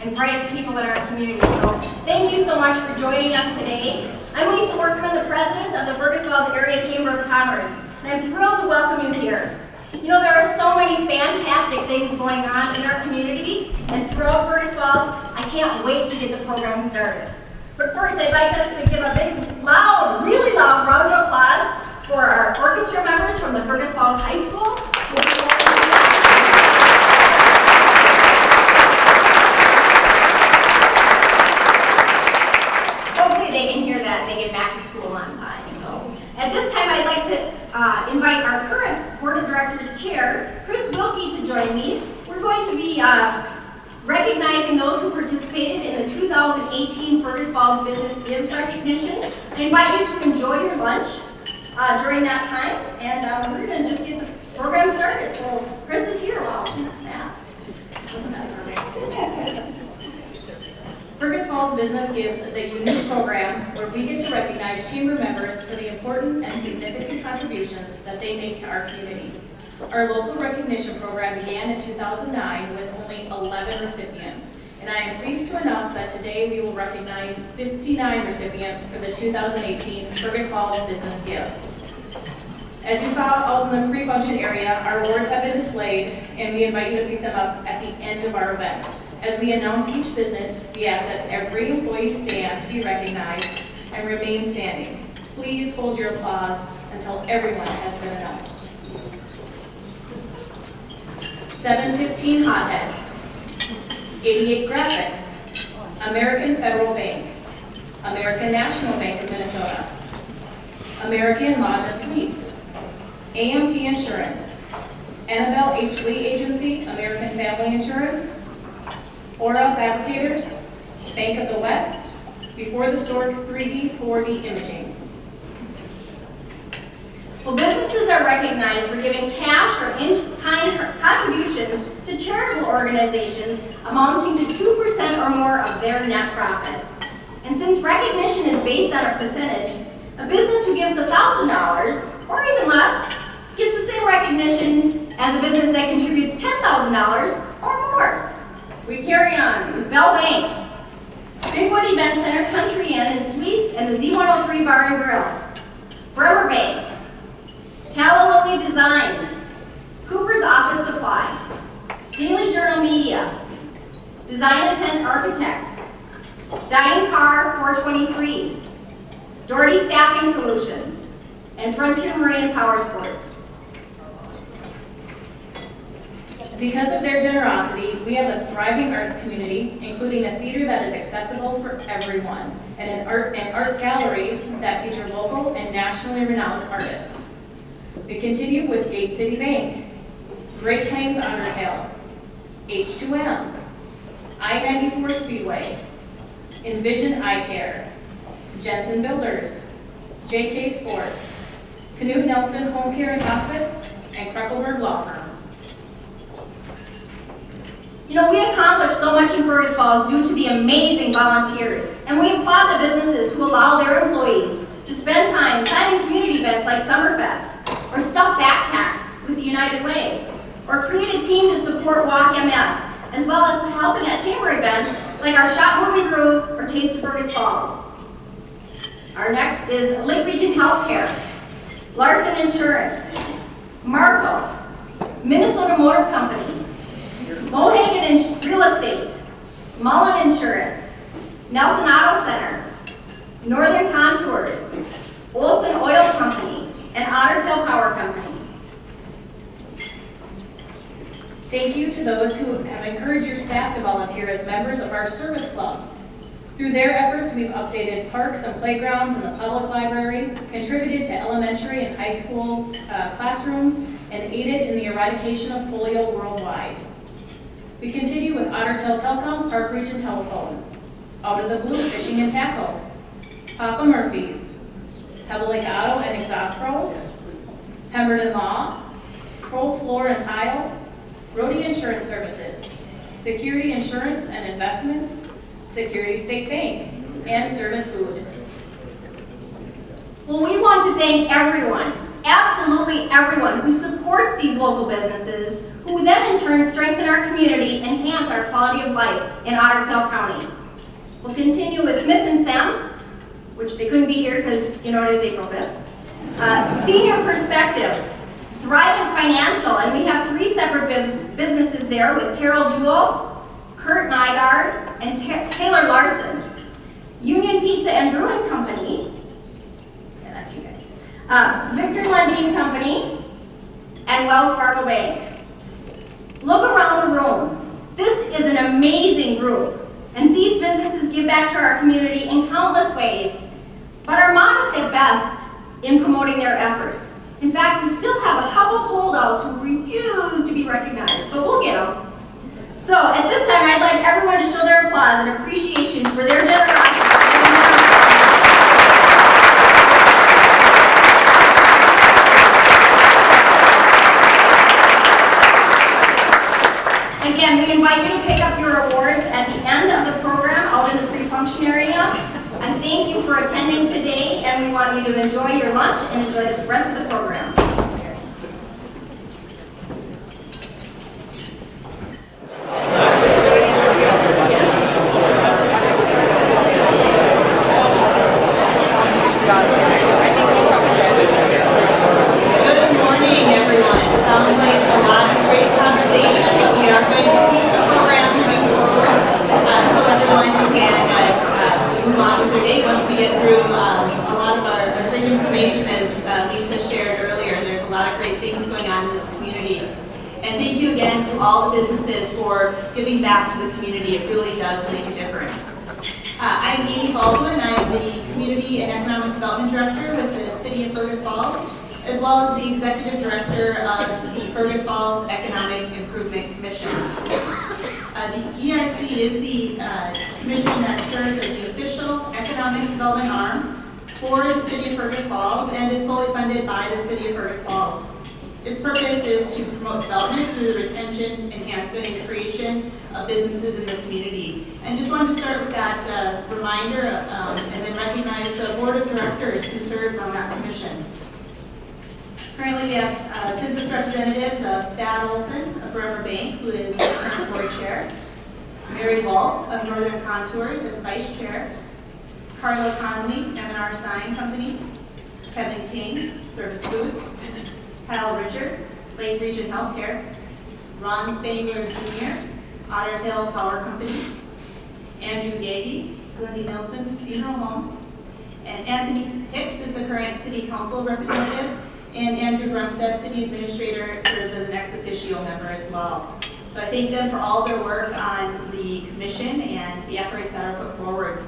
and brightest people in our community. So thank you so much for joining us today. I'm Lisa Workman, the president of the Fergus Falls Area Chamber of Commerce, and I'm thrilled to welcome you here. You know, there are so many fantastic things going on in our community and throughout Fergus Falls. I can't wait to get the program started. But first, I'd like us to give a big, loud, really loud round of applause for our orchestra members from the Fergus Falls High School. Hopefully they can hear that and they get back to school on time. So at this time, I'd like to invite our current Board of Directors Chair, Chris Wilkie, to join me. We're going to be recognizing those who participated in the 2018 Fergus Falls Business Gives recognition. I invite you to enjoy your lunch during that time, and we're going to just get the program started. So Chris is here. Wow, she's fast. Fergus Falls Business Gives is a unique program where we get to recognize chamber members for the important and significant contributions that they make to our community. Our local recognition program began in 2009 with only 11 recipients, and I am pleased to announce that today we will recognize 59 recipients for the 2018 Fergus Falls Business Gives. As you saw out in the pre-function area, our awards have been displayed, and we invite you to pick them up at the end of our event. As we announce each business, we ask that every employee stand to be recognized and remain standing. Please hold your applause until everyone has been announced. 715 Hotheads, 88 Graphics, American Federal Bank, American National Bank of Minnesota, American Lodge and Suites, AMP Insurance, Annabelle H. Lee Agency, American Family Insurance, Aura Fabricators, Bank of the West, Before the Stork 3D, 4D Imaging. Well, businesses are recognized for giving cash or in-kind contributions to charitable organizations amounting to 2% or more of their net profit. And since recognition is based on a percentage, a business who gives $1,000 or even less gets the same recognition as a business that contributes $10,000 or more. We carry on with Bell Bank, Bigwood Event Center, Country Inn and Suites, and the Z103 Bar and Grill. Bremer Bank, Calla Lily Designs, Cooper's Office Supply, Daily Journal Media, Design Intent Architects, Dining Car 423, Doherty Staffing Solutions, and Frontier Marine and Power Sports. Because of their generosity, we have a thriving arts community, including a theater that is accessible for everyone, and art galleries that feature local and nationally renowned artists. We continue with Gate City Bank, Great Plains Undertale, H2M, I-94 Speedway, Envision Eye Care, Jensen Builders, JK Sports, Knut Nelson Home Care and Hospice, and Kreckelberg Law Firm. You know, we accomplished so much in Fergus Falls due to the amazing volunteers, and we applaud the businesses who allow their employees to spend time planning community events like Summerfest, or stuff backpacks with the United Way, or create a team to support Walk MS, as well as helping at chamber events like our Shop Movie Groove or Taste of Fergus Falls. Our next is Lake Region Healthcare, Larson Insurance, Marco, Minnesota Motor Company, Mohagan Real Estate, Mullen Insurance, Nelson Auto Center, Northern Contours, Olson Oil Company, and Ottertail Power Company. Thank you to those who have encouraged your staff to volunteer as members of our service clubs. Through their efforts, we've updated parks and playgrounds in the public library, contributed to elementary and high schools classrooms, and aided in the eradication of polio worldwide. We continue with Ottertail Telecom, Park Region Telephone, Out of the Blue Fishing and Tackle, Papa Murphy's, Pebble Lake Auto and Exhaust Pros, Pemberton Law, Pro Floor and Tile, Rhodey Insurance Services, Security Insurance and Investments, Security State Bank, and Service Food. Well, we want to thank everyone, absolutely everyone, who supports these local businesses, who then in turn strengthen our community and enhance our quality of life in Ottertail County. We'll continue with Smith and Sam, which they couldn't be here because you know it is April 5th. Senior Perspective, Thrivent Financial, and we have 3 separate businesses there with Carol Jewell, Kurt Nygaard, and Taylor Larson. Union Pizza and Brewing Company, yeah, that's you guys. Victor Lundin Company, and Wells Fargo Bank. Look around the room. This is an amazing group, and these businesses give back to our community in countless ways, but are modest at best in promoting their efforts. In fact, we still have a couple holdouts who refuse to be recognized, but we'll get them. So at this time, I'd like everyone to show their applause and appreciation for their generosity. Again, we invite you to pick up your awards at the end of the program out in the pre-function area. And thank you for attending today, and we want you to enjoy your lunch and enjoy the rest of the program. Good morning, everyone. It sounds like a lot of great conversation, but we are going to keep the program moving forward so everyone can move on with their day once we get through a lot of our great information. As Lisa shared earlier, there's a lot of great things going on in this community. And thank you again to all the businesses for giving back to the community. It really does make a difference. I'm Amy Baldwin. I'm the Community and Economic Development Director with the City of Fergus Falls, as well as the Executive Director of the Fergus Falls Economic Improvement Commission. The EIC is the commission that serves as the official economic development arm for the City of Fergus Falls and is fully funded by the City of Fergus Falls. Its purpose is to promote development through the retention, enhancement, and creation of businesses in the community. And just wanted to start with that reminder and then recognize the Board of Directors who serves on that commission. Currently we have business representatives of Thad Olson of Forever Bank, who is the current board chair, Mary Wolf of Northern Contours as vice chair, Carla Conley, M&R Sign Company, Kevin King, Service Food, Kyle Richards, Lake Region Healthcare, Ron Spangler Jr., Ottertail Power Company, Andrew Gagey, Glendy Nelson Funeral Home, and Anthony Hicks is the current City Council representative, and Andrew Brumstead, City Administrator, serves as an ex officio member as well. So I thank them for all their work on the commission and the efforts that are put forward.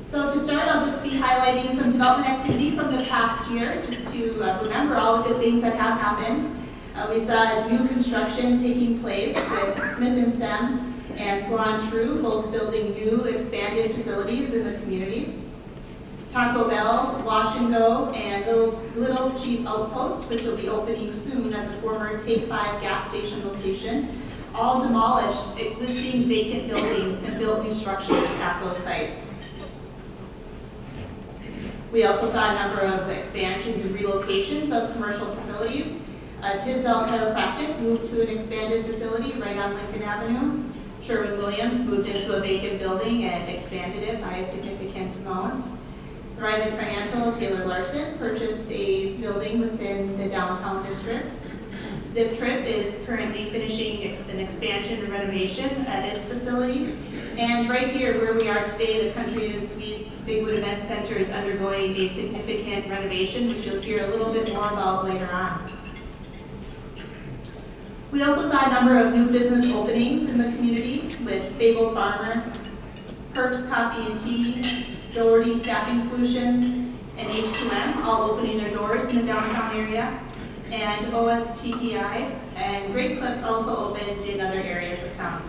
So to start, I'll just be highlighting some development activity from the past year, just to remember all the good things that have happened. We saw new construction taking place with Smith and Sam and Salon True, both building new expanded facilities in the community. Taco Bell, Wash and Go, and Little Chief Outpost, which will be opening soon at the former Take 5 gas station location, all demolished existing vacant buildings and built new structures at those sites. We also saw a number of expansions and relocations of commercial facilities. Tisdale Chiropractic moved to an expanded facility right on Lincoln Avenue. Sherwin-Williams moved into a vacant building and expanded it by a significant amount. Thrivent Financial, Taylor Larson, purchased a building within the downtown district. Zip Trip is currently finishing an expansion and renovation at its facility. And right here where we are today, the Country Inn Suites Bigwood Event Center is undergoing a significant renovation, which you'll hear a little bit more about later on. We also saw a number of new business openings in the community with Fable Farmer, Perks Coffee and Tea, Doherty Staffing Solutions, and H2M, all opening their doors in the downtown area, and OSTPI, and Great Clips also opened in other areas of town.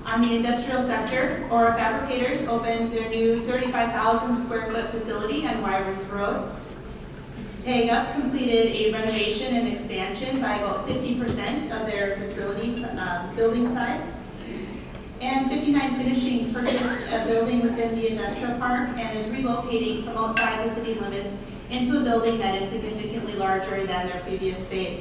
On the industrial sector, Aura Fabricators opened their new 35,000 square foot facility on Wyverns Road. Tag Up completed a renovation and expansion by about 50% of their facility's building size. And 59 Finishing purchased a building within the industrial park and is relocating from outside the city limits into a building that is significantly larger than their previous space.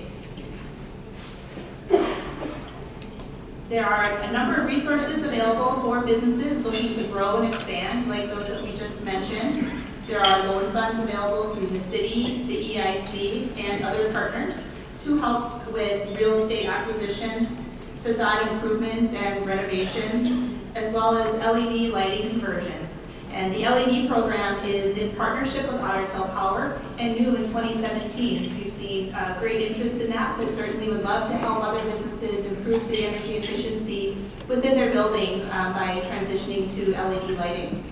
There are a number of resources available for businesses looking to grow and expand, like those that we just mentioned. There are loan funds available through the city, the EIC, and other partners to help with real estate acquisition, facade improvements and renovation, as well as LED lighting conversions. And the LED program is in partnership with Ottertail Power and new in 2017. We've seen great interest in that, but certainly would love to help other businesses improve the energy efficiency within their building by transitioning to LED lighting.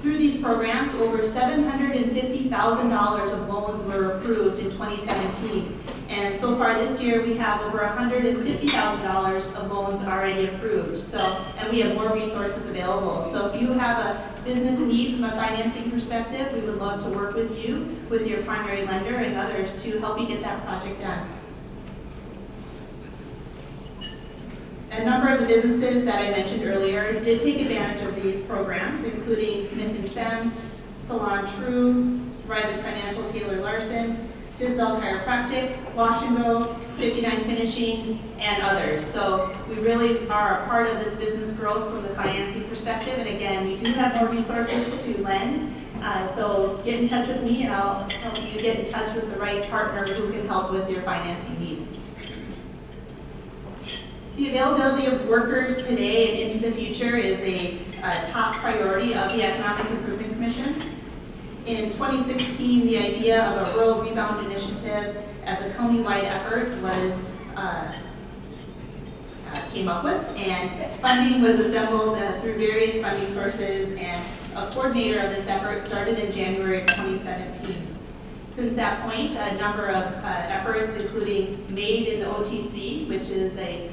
Through these programs, over $750,000 of loans were approved in 2017. And so far this year, we have over $150,000 of loans already approved. And we have more resources available. So if you have a business need from a financing perspective, we would love to work with you, with your primary lender and others to help you get that project done. A number of the businesses that I mentioned earlier did take advantage of these programs, including Smith & Sem, Salon True, Private Financial Taylor Larson, Tisdale Chiropractic, Wash and Go, 59 Finishing, and others. So we really are a part of this business growth from the financing perspective. And again, we do have more resources to lend. So get in touch with me and I'll help you get in touch with the right partner who can help with your financing need. The availability of workers today and into the future is a top priority of the Economic Improvement Commission. In 2016, the idea of a Rural Rebound Initiative as a county-wide effort was came up with, and funding was assembled through various funding sources, and a coordinator of this effort started in January of 2017. Since that point, a number of efforts, including Made in the OTC, which is a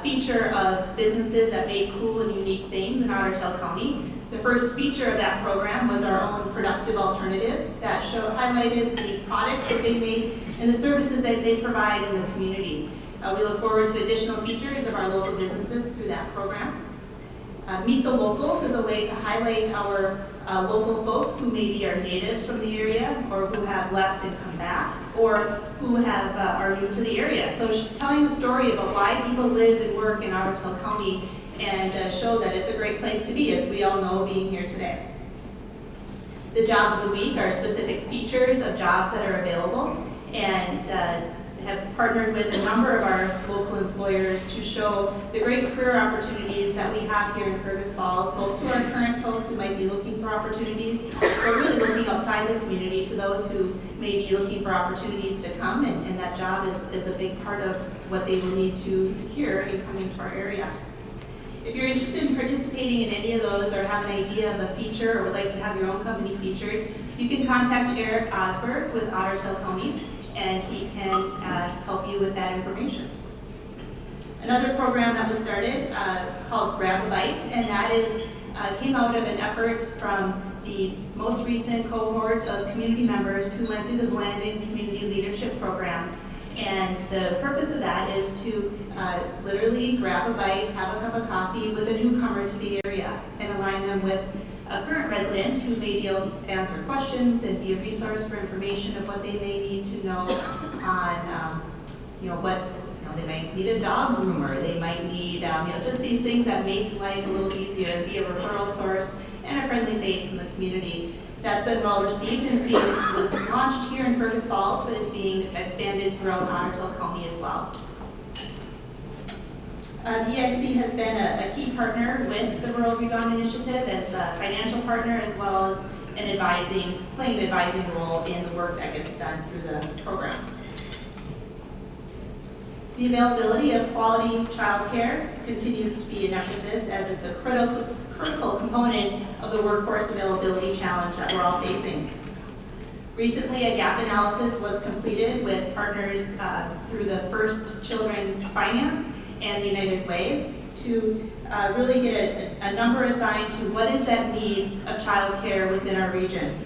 feature of businesses that make cool and unique things in Ottertail County. The first feature of that program was our own productive alternatives that highlighted the products that they make and the services that they provide in the community. We look forward to additional features of our local businesses through that program. Meet the Locals is a way to highlight our local folks who maybe are natives from the area or who have left and come back or who are new to the area. So telling the story about why people live and work in Ottertail County and show that it's a great place to be, as we all know being here today. The Job of the Week are specific features of jobs that are available, and have partnered with a number of our local employers to show the great career opportunities that we have here in Fergus Falls, both to our current folks who might be looking for opportunities, but really looking outside the community to those who may be looking for opportunities to come, and that job is a big part of what they will need to secure in coming to our area. If you're interested in participating in any of those or have an idea of a feature or would like to have your own company featured, you can contact Eric Osberg with Ottertail County, and he can help you with that information. Another program that was started called Grab a Bite, and that came out of an effort from the most recent cohort of community members who went through the Blended Community Leadership Program. And the purpose of that is to literally grab a bite, have a cup of coffee with a newcomer to the area and align them with a current resident who may be able to answer questions and be a resource for information of what they may need to know on, they might need a dog groomer, they might need, just these things that make life a little easier, be a referral source and a friendly face in the community. That's been well received and was launched here in Fergus Falls, but is being expanded throughout Ottertail County as well. The EIC has been a key partner with the Rural Rebound Initiative as a financial partner, as well as playing an advising role in the work that gets done through the program. The availability of quality childcare continues to be an emphasis, as it's a critical component of the workforce availability challenge that we're all facing. Recently, a gap analysis was completed with partners through the First Children's Finance and the United Way to really get a number assigned to what is that need of childcare within our region.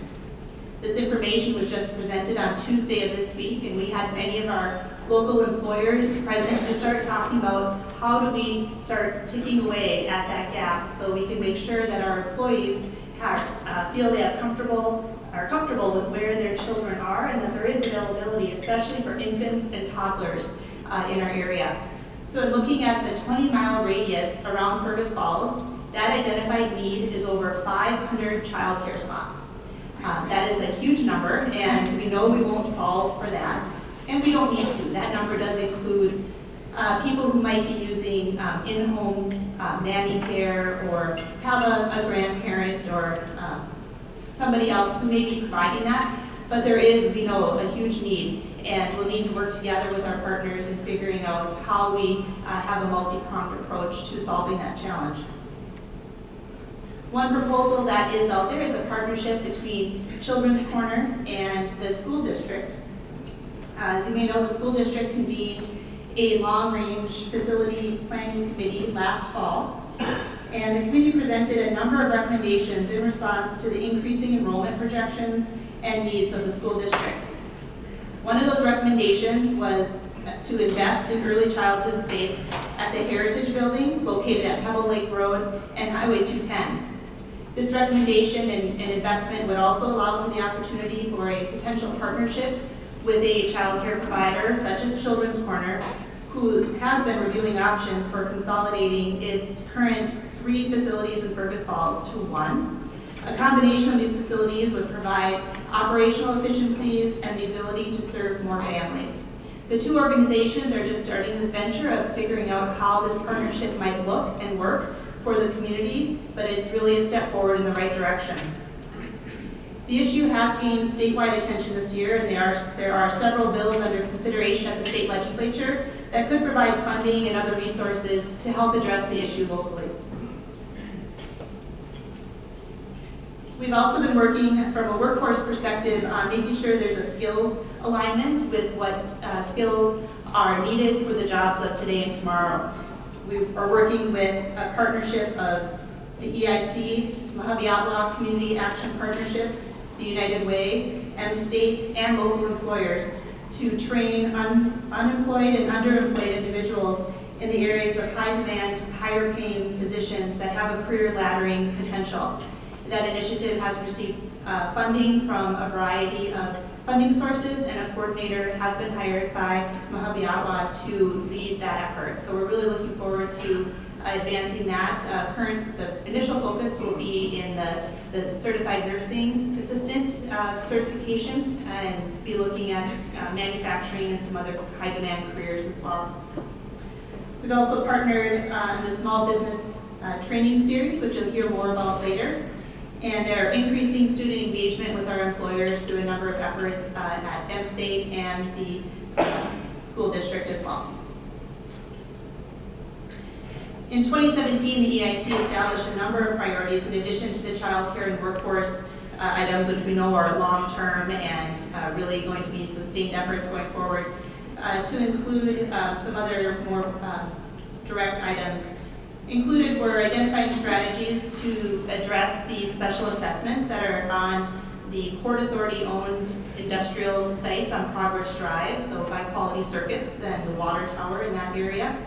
This information was just presented on Tuesday of this week, and we had many of our local employers present to start talking about how do we start ticking away at that gap so we can make sure that our employees feel they are comfortable with where their children are, and that there is availability, especially for infants and toddlers in our area. So in looking at the 20-mile radius around Fergus Falls, that identified need is over 500 childcare spots. That is a huge number, and we know we won't solve for that, and we don't need to. That number does include people who might be using in-home nanny care, or have a grandparent or somebody else who may be providing that. But there is, we know, a huge need, and we'll need to work together with our partners in figuring out how we have a multi-pronged approach to solving that challenge. One proposal that is out there is a partnership between Children's Corner and the school district. As you may know, the school district convened a long-range facility planning committee last fall, and the committee presented a number of recommendations in response to the increasing enrollment projections and needs of the school district. One of those recommendations was to invest in early childhood space at the Heritage Building located at Pebble Lake Road and Highway 210. This recommendation and investment would also allow for the opportunity for a potential partnership with a child care provider such as Children's Corner, who has been reviewing options for consolidating its current 3 facilities in Fergus Falls to 1. A combination of these facilities would provide operational efficiencies and the ability to serve more families. The 2 organizations are just starting this venture of figuring out how this partnership might look and work for the community, but it's really a step forward in the right direction. The issue has gained statewide attention this year, and there are several bills under consideration at the state legislature that could provide funding and other resources to help address the issue locally. We've also been working from a workforce perspective on making sure there's a skills alignment with what skills are needed for the jobs of today and tomorrow. We are working with a partnership of the EIC, Mahabiatwa Community Action Partnership, the United Way, M-State, and local employers to train unemployed and underemployed individuals in the areas of high demand, higher paying positions that have a career laddering potential. That initiative has received funding from a variety of funding sources, and a coordinator has been hired by Mahabiatwa to lead that effort. So we're really looking forward to advancing that. The initial focus will be in the certified nursing assistant certification, and be looking at manufacturing and some other high demand careers as well. We've also partnered on the small business training series, which you'll hear more about later, and are increasing student engagement with our employers through a number of efforts at M-State and the school district as well. In 2017, the EIC established a number of priorities in addition to the child care and workforce items, which we know are long-term and really going to be sustained efforts going forward, to include some other more direct items. Included were identifying strategies to address the special assessments that are on the Port Authority-owned industrial sites on Progress Drive, so by Quality Circuits and the water tower in that area.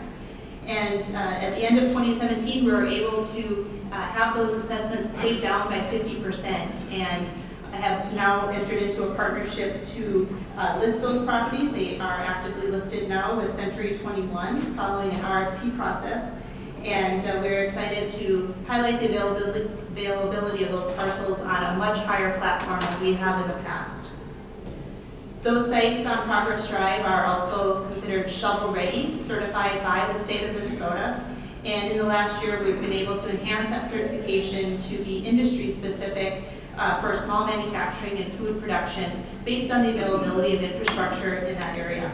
And at the end of 2017, we were able to have those assessments paid down by 50%, and have now entered into a partnership to list those properties. They are actively listed now with Century 21 following an RFP process. And we're excited to highlight the availability of those parcels on a much higher platform than we have in the past. Those sites on Progress Drive are also considered shovel-ready, certified by the state of Minnesota. And in the last year, we've been able to enhance that certification to be industry-specific for small manufacturing and food production based on the availability of infrastructure in that area.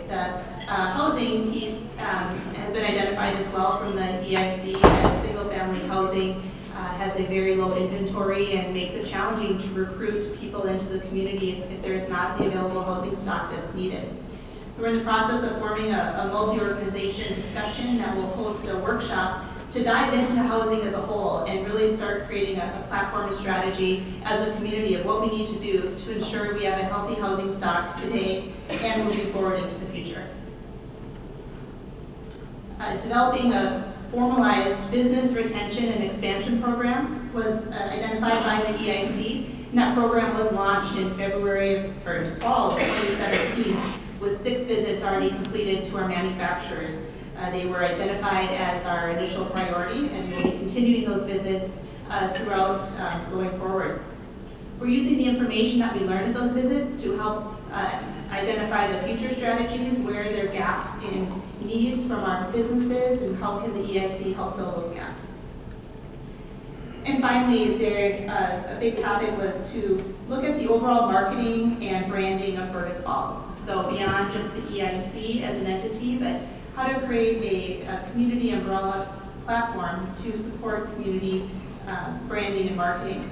The housing piece has been identified as well from the EIC as single-family housing has a very low inventory and makes it challenging to recruit people into the community if there's not the available housing stock that's needed. So we're in the process of forming a multi-organization discussion that will host a workshop to dive into housing as a whole and really start creating a platform strategy as a community of what we need to do to ensure we have a healthy housing stock today and moving forward into the future. Developing a formalized business retention and expansion program was identified by the EIC, and that program was launched in fall of 2017 with 6 visits already completed to our manufacturers. They were identified as our initial priority, and we'll be continuing those visits throughout going forward. We're using the information that we learned at those visits to help identify the future strategies, where there are gaps in needs from our businesses, and how can the EIC help fill those gaps. And finally, a big topic was to look at the overall marketing and branding of Fergus Falls. So beyond just the EIC as an entity, but how to create a community umbrella platform to support community branding and marketing.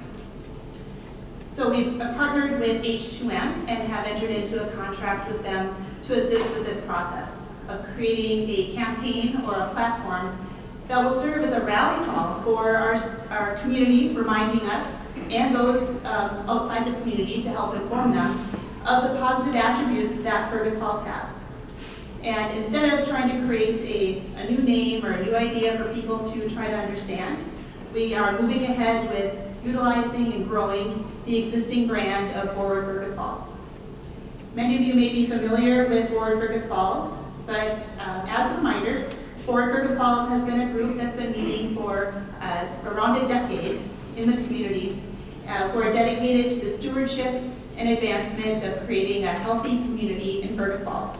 So we've partnered with H2M and have entered into a contract with them to assist with this process of creating a campaign or a platform that will serve as a rally call for our community, reminding us and those outside the community to help inform them of the positive attributes that Fergus Falls has. And instead of trying to create a new name or a new idea for people to try to understand, we are moving ahead with utilizing and growing the existing brand of Forward Fergus Falls. Many of you may be familiar with Forward Fergus Falls, but as a reminder, Forward Fergus Falls has been a group that's been meeting for around a decade in the community. We're dedicated to the stewardship and advancement of creating a healthy community in Fergus Falls.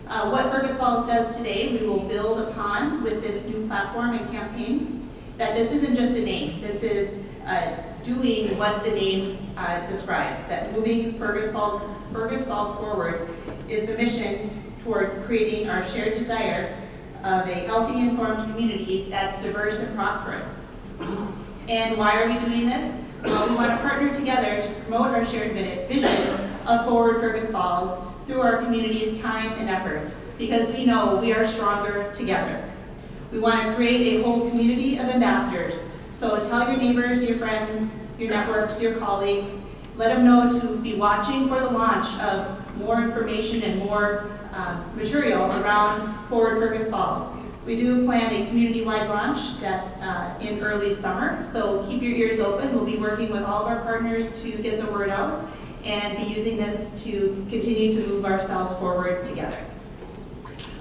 What Fergus Falls does today, we will build upon with this new platform and campaign. That this isn't just a name, this is doing what the name describes, that moving Fergus Falls forward is the mission toward creating our shared desire of a healthy, informed community that's diverse and prosperous. And why are we doing this? Well, we want to partner together to promote our shared vision of Forward Fergus Falls through our community's time and effort, because we know we are stronger together. We want to create a whole community of ambassadors. So tell your neighbors, your friends, your networks, your colleagues, let them know to be watching for the launch of more information and more material around Forward Fergus Falls. We do plan a community-wide launch that in early summer, so keep your ears open. We'll be working with all of our partners to get the word out and be using this to continue to move ourselves forward together.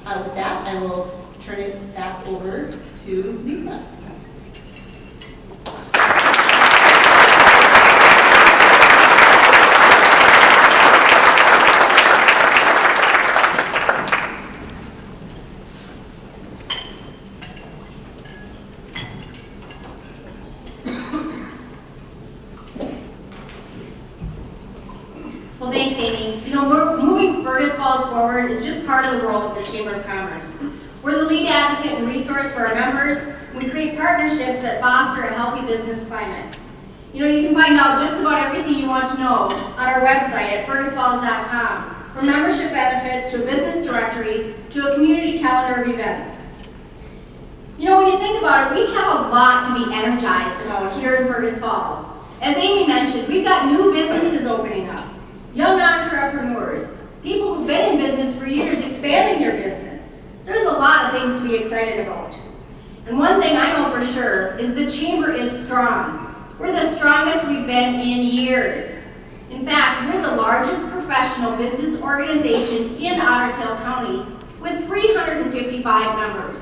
With that, I will turn it back over to Lisa. Well, thanks, Amy. You know, moving Fergus Falls forward is just part of the role of the Chamber of Commerce. We're the lead advocate and resource for our members. We create partnerships that foster a healthy business climate. You know, you can find out just about everything you want to know on our website at fergusfalls.com, from membership benefits to a business directory to a community calendar of events. You know, when you think about it, we have a lot to be energized about here in Fergus Falls. As Amy mentioned, we've got new businesses opening up, young entrepreneurs, people who've been in business for years expanding their business. There's a lot of things to be excited about. And one thing I know for sure is the Chamber is strong. We're the strongest we've been in years. In fact, we're the largest professional business organization in Otter Tail County with 355 members.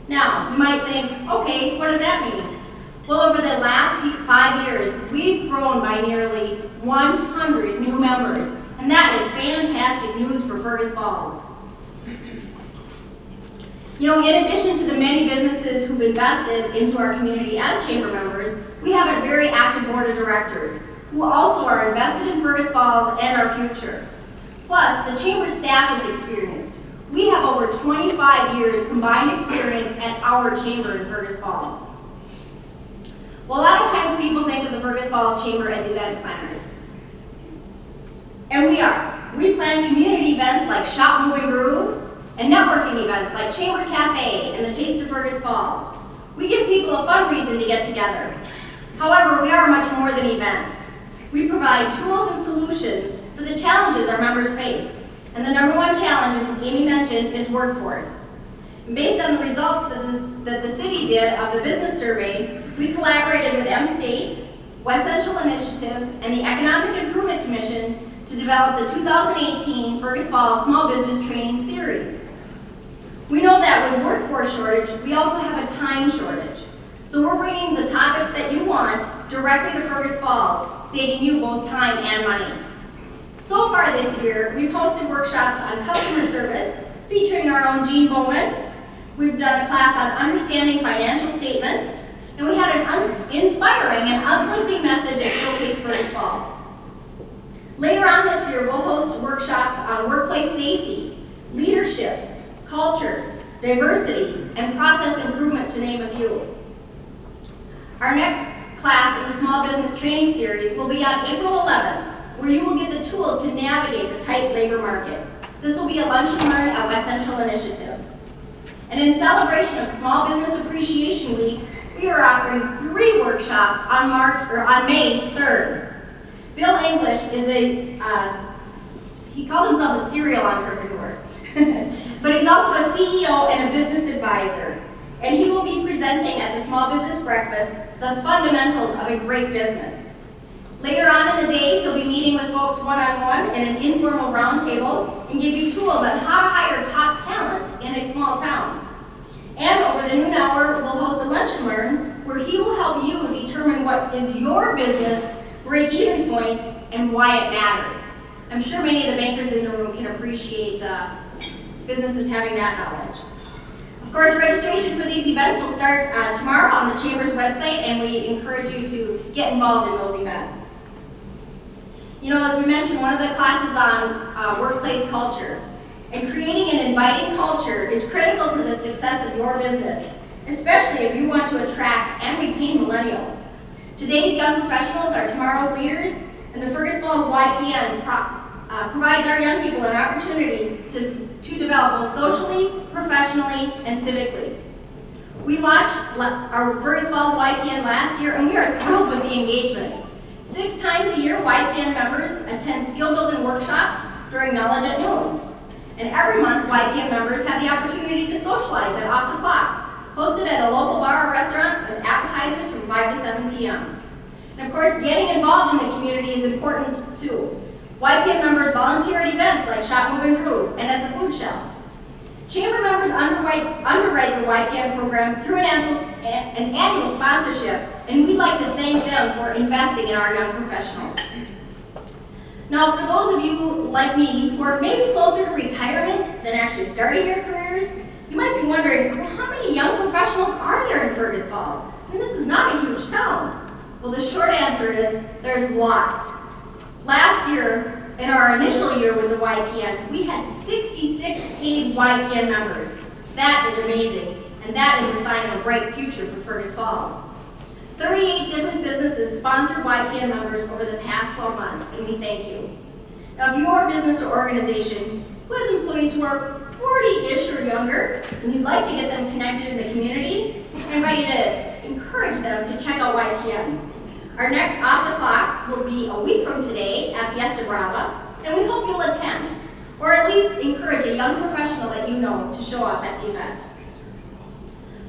Now, you might think, okay, what does that mean? Well, over the last 5 years, we've grown by nearly 100 new members, and that is fantastic news for Fergus Falls. You know, in addition to the many businesses who've invested into our community as Chamber members, we have a very active board of directors who also are invested in Fergus Falls and our future. Plus, the Chamber staff is experienced. We have over 25 years combined experience at our Chamber in Fergus Falls. Well, a lot of times people think of the Fergus Falls Chamber as event planners. And we are. We plan community events like Shop, Move, and Groove, and networking events like Chamber Cafe and the Taste of Fergus Falls. We give people a fun reason to get together. However, we are much more than events. We provide tools and solutions for the challenges our members face. And the #1 challenge, as Amy mentioned, is workforce. Based on the results that the city did of the business survey, we collaborated with M-State, West Central Initiative, and the Economic Improvement Commission to develop the 2018 Fergus Falls Small Business Training Series. We know that with workforce shortage, we also have a time shortage. So we're bringing the topics that you want directly to Fergus Falls, saving you both time and money. So far this year, we've hosted workshops on customer service, featuring our own Gene Bowman. We've done a class on understanding financial statements, and we had an inspiring and uplifting message at Showcase Fergus Falls. Later on this year, we'll host workshops on workplace safety, leadership, culture, diversity, and process improvement, to name a few. Our next class in the Small Business Training Series will be on April 11th, where you will get the tools to navigate the tight labor market. This will be a Luncheon at West Central Initiative. And in celebration of Small Business Appreciation Week, we are offering 3 workshops on May 3rd. Bill English is he called himself a serial entrepreneur, but he's also a CEO and a business advisor. And he will be presenting at the Small Business Breakfast, the fundamentals of a great business. Later on in the day, he'll be meeting with folks one-on-one in an informal roundtable and give you tools on how to hire top talent in a small town. And over the noon hour, we'll host a Lunch and Learn where he will help you determine what is your business break-even point and why it matters. I'm sure many of the bankers in the room can appreciate businesses having that knowledge. Of course, registration for these events will start tomorrow on the Chamber's website, and we encourage you to get involved in those events. You know, as we mentioned, one of the classes on workplace culture. And creating an inviting culture is critical to the success of your business, especially if you want to attract and retain millennials. Today's young professionals are tomorrow's leaders, and the Fergus Falls YPN provides our young people an opportunity to develop both socially, professionally, and civically. We launched our Fergus Falls YPN last year, and we are thrilled with the engagement. 6 times a year, YPN members attend skill building workshops during Knowledge at Noon. And every month, YPN members have the opportunity to socialize at Off the Clock, hosted at a local bar or restaurant with appetizers from 5 to 7 p.m. And of course, getting involved in the community is important too. YPN members volunteer at events like Shop, Move, and Groove and at the food shelf. Chamber members underwrite the YPN program through an annual sponsorship, and we'd like to thank them for investing in our young professionals. Now, for those of you like me who are maybe closer to retirement than actually starting your careers, you might be wondering, well, how many young professionals are there in Fergus Falls? I mean, this is not a huge town. Well, the short answer is there's lots. Last year, in our initial year with the YPN, we had 66 paid YPN members. That is amazing, and that is a sign of a bright future for Fergus Falls. 38 different businesses sponsored YPN members over the past 12 months, and we thank you. Now, if you're a business or organization who has employees who are 40-ish or younger, and you'd like to get them connected in the community, I invite you to encourage them to check out YPN. Our next Off the Clock will be a week from today at Fiesta Brava, and we hope you'll attend, or at least encourage a young professional that you know to show up at the event.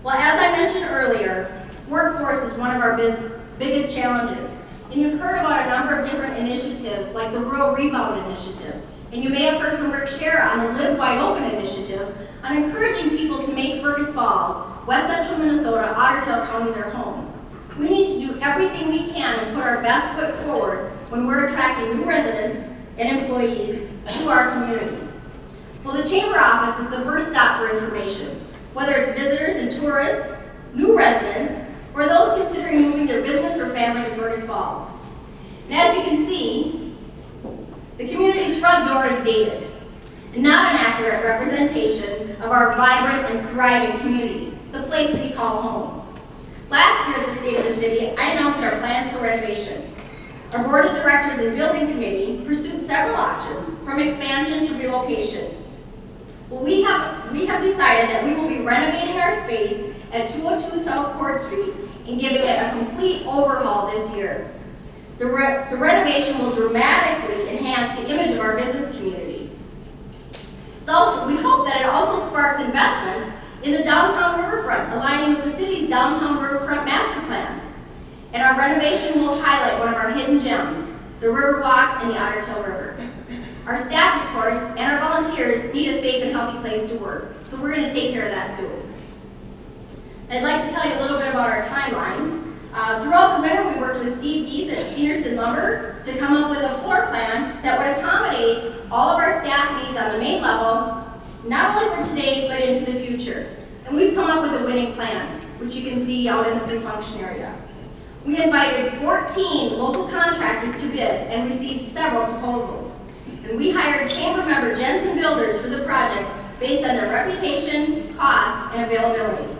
Well, as I mentioned earlier, workforce is one of our biggest challenges, and you've heard about a number of different initiatives like the Rural Rebound Initiative, and you may have heard from Rick Shera on the Live Wide Open Initiative on encouraging people to make Fergus Falls, West Central Minnesota, Ottertail County their home. We need to do everything we can and put our best foot forward when we're attracting new residents and employees to our community. Well, the Chamber office is the first stop for information, whether it's visitors and tourists, new residents, or those considering moving their business or family to Fergus Falls. And as you can see, the community's front door is dated, and not an accurate representation of our vibrant and thriving community, the place we call home. Last year at the State of the City, I announced our plans for renovation. Our Board of Directors and Building Committee pursued several options, from expansion to relocation. Well, we have decided that we will be renovating our space at 202 South Court Street and giving it a complete overhaul this year. The renovation will dramatically enhance the image of our business community. We hope that it also sparks investment in the downtown riverfront, aligning with the city's downtown riverfront master plan. And our renovation will highlight one of our hidden gems, the Riverwalk and the Otter Tail River. Our staff, of course, and our volunteers need a safe and healthy place to work, so we're going to take care of that too. I'd like to tell you a little bit about our timeline. Throughout the winter, we worked with Steve Gies at Stenerson Lumber to come up with a floor plan that would accommodate all of our staff needs on the main level, not only for today, but into the future. And we've come up with a winning plan, which you can see out in the pre-function area. We invited 14 local contractors to bid and received several proposals. And we hired chamber member Jensen Builders for the project based on their reputation, cost, and availability.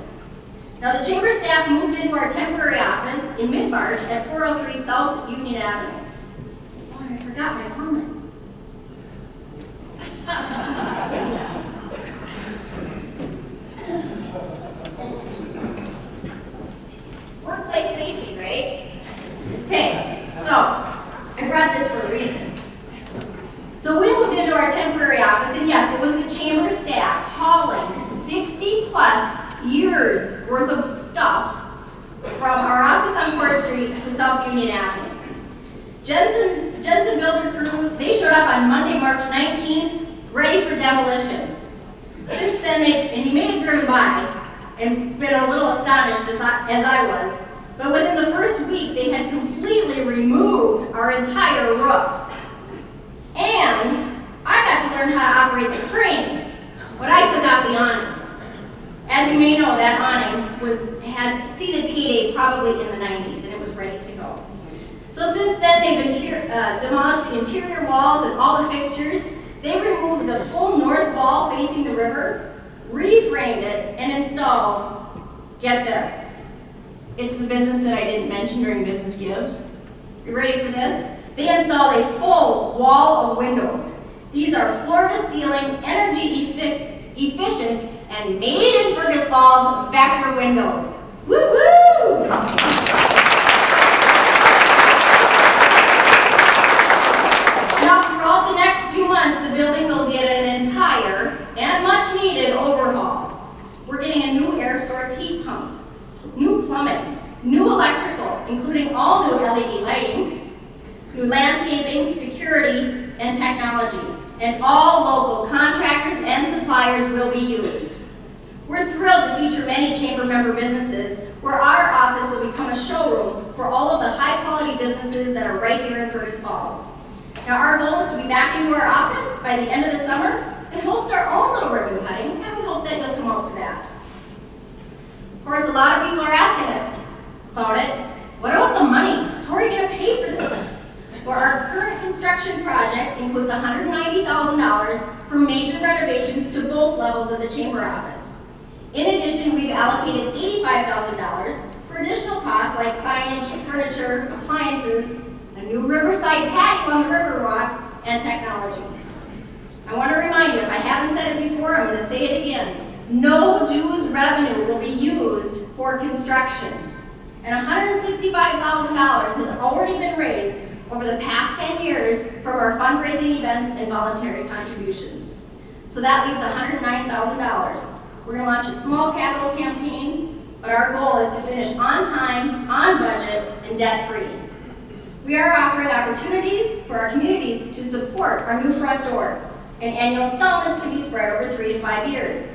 Now the chamber staff moved into our temporary office in mid-March at 403 South Union Avenue. Oh, I forgot my comment. Workplace safety, right? Okay, so I brought this for a reason. So we moved into our temporary office, and yes, it was the chamber staff hauling 60+ years worth of stuff from our office on Court Street to South Union Avenue. Jensen Builder crew, they showed up on Monday, March 19th, ready for demolition. Since then, and you may have driven by and been a little astonished as I was, but within the first week, they had completely removed our entire roof. And I got to learn how to operate the crane when I took out the awning. As you may know, that awning had seen its heyday probably in the 90s, and it was ready to go. So since then, they've demolished the interior walls and all the fixtures. They removed the full north wall facing the river, reframed it, and installed, get this, it's the business that I didn't mention during Business Gives. You ready for this? They installed a full wall of windows. These are floor-to-ceiling, energy-efficient, and made in Fergus Falls Vector windows. Woo-hoo! Now, throughout the next few months, the building will get an entire and much-needed overhaul. We're getting a new air source heat pump, new plumbing, new electrical, including all new LED lighting, new landscaping, security, and technology, and all local contractors and suppliers will be used. We're thrilled to feature many chamber member businesses where our office will become a showroom for all of the high-quality businesses that are right here in Fergus Falls. Now, our goal is to be back into our office by the end of the summer and host our own little ribbon cutting, and we hope that you'll come out for that. Of course, a lot of people are asking about it. What about the money? How are you going to pay for this? Well, our current construction project includes $190,000 for major renovations to both levels of the chamber office. In addition, we've allocated $85,000 for additional costs like signage, furniture, appliances, a new riverside patio on the Riverwalk, and technology. I want to remind you, if I haven't said it before, I'm going to say it again. No dues revenue will be used for construction. And $165,000 has already been raised over the past 10 years from our fundraising events and voluntary contributions. So that leaves $109,000. We're going to launch a small capital campaign, but our goal is to finish on time, on budget, and debt-free. We are offering opportunities for our communities to support our new front door, and annual installments can be spread over 3 to 5 years.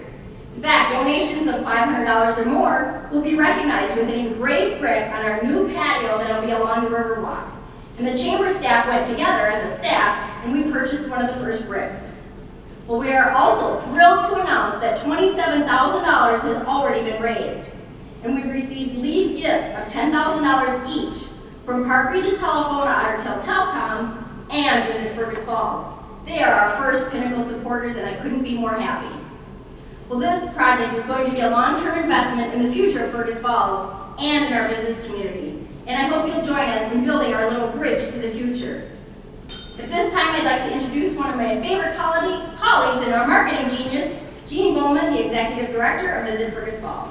In fact, donations of $500 or more will be recognized with an engraved brick on our new patio that will be along the Riverwalk. And the chamber staff went together as a staff, and we purchased one of the first bricks. Well, we are also thrilled to announce that $27,000 has already been raised. And we've received lead gifts of $10,000 each from Park Region Telephone, Otter Tail Telecom, and Visit Fergus Falls. They are our first Pinnacle supporters, and I couldn't be more happy. Well, this project is going to be a long-term investment in the future of Fergus Falls and in our business community. And I hope you'll join us in building our little bridge to the future. At this time, I'd like to introduce one of my favorite colleagues in our marketing genius, Jean Bowman, the Executive Director of Visit Fergus Falls.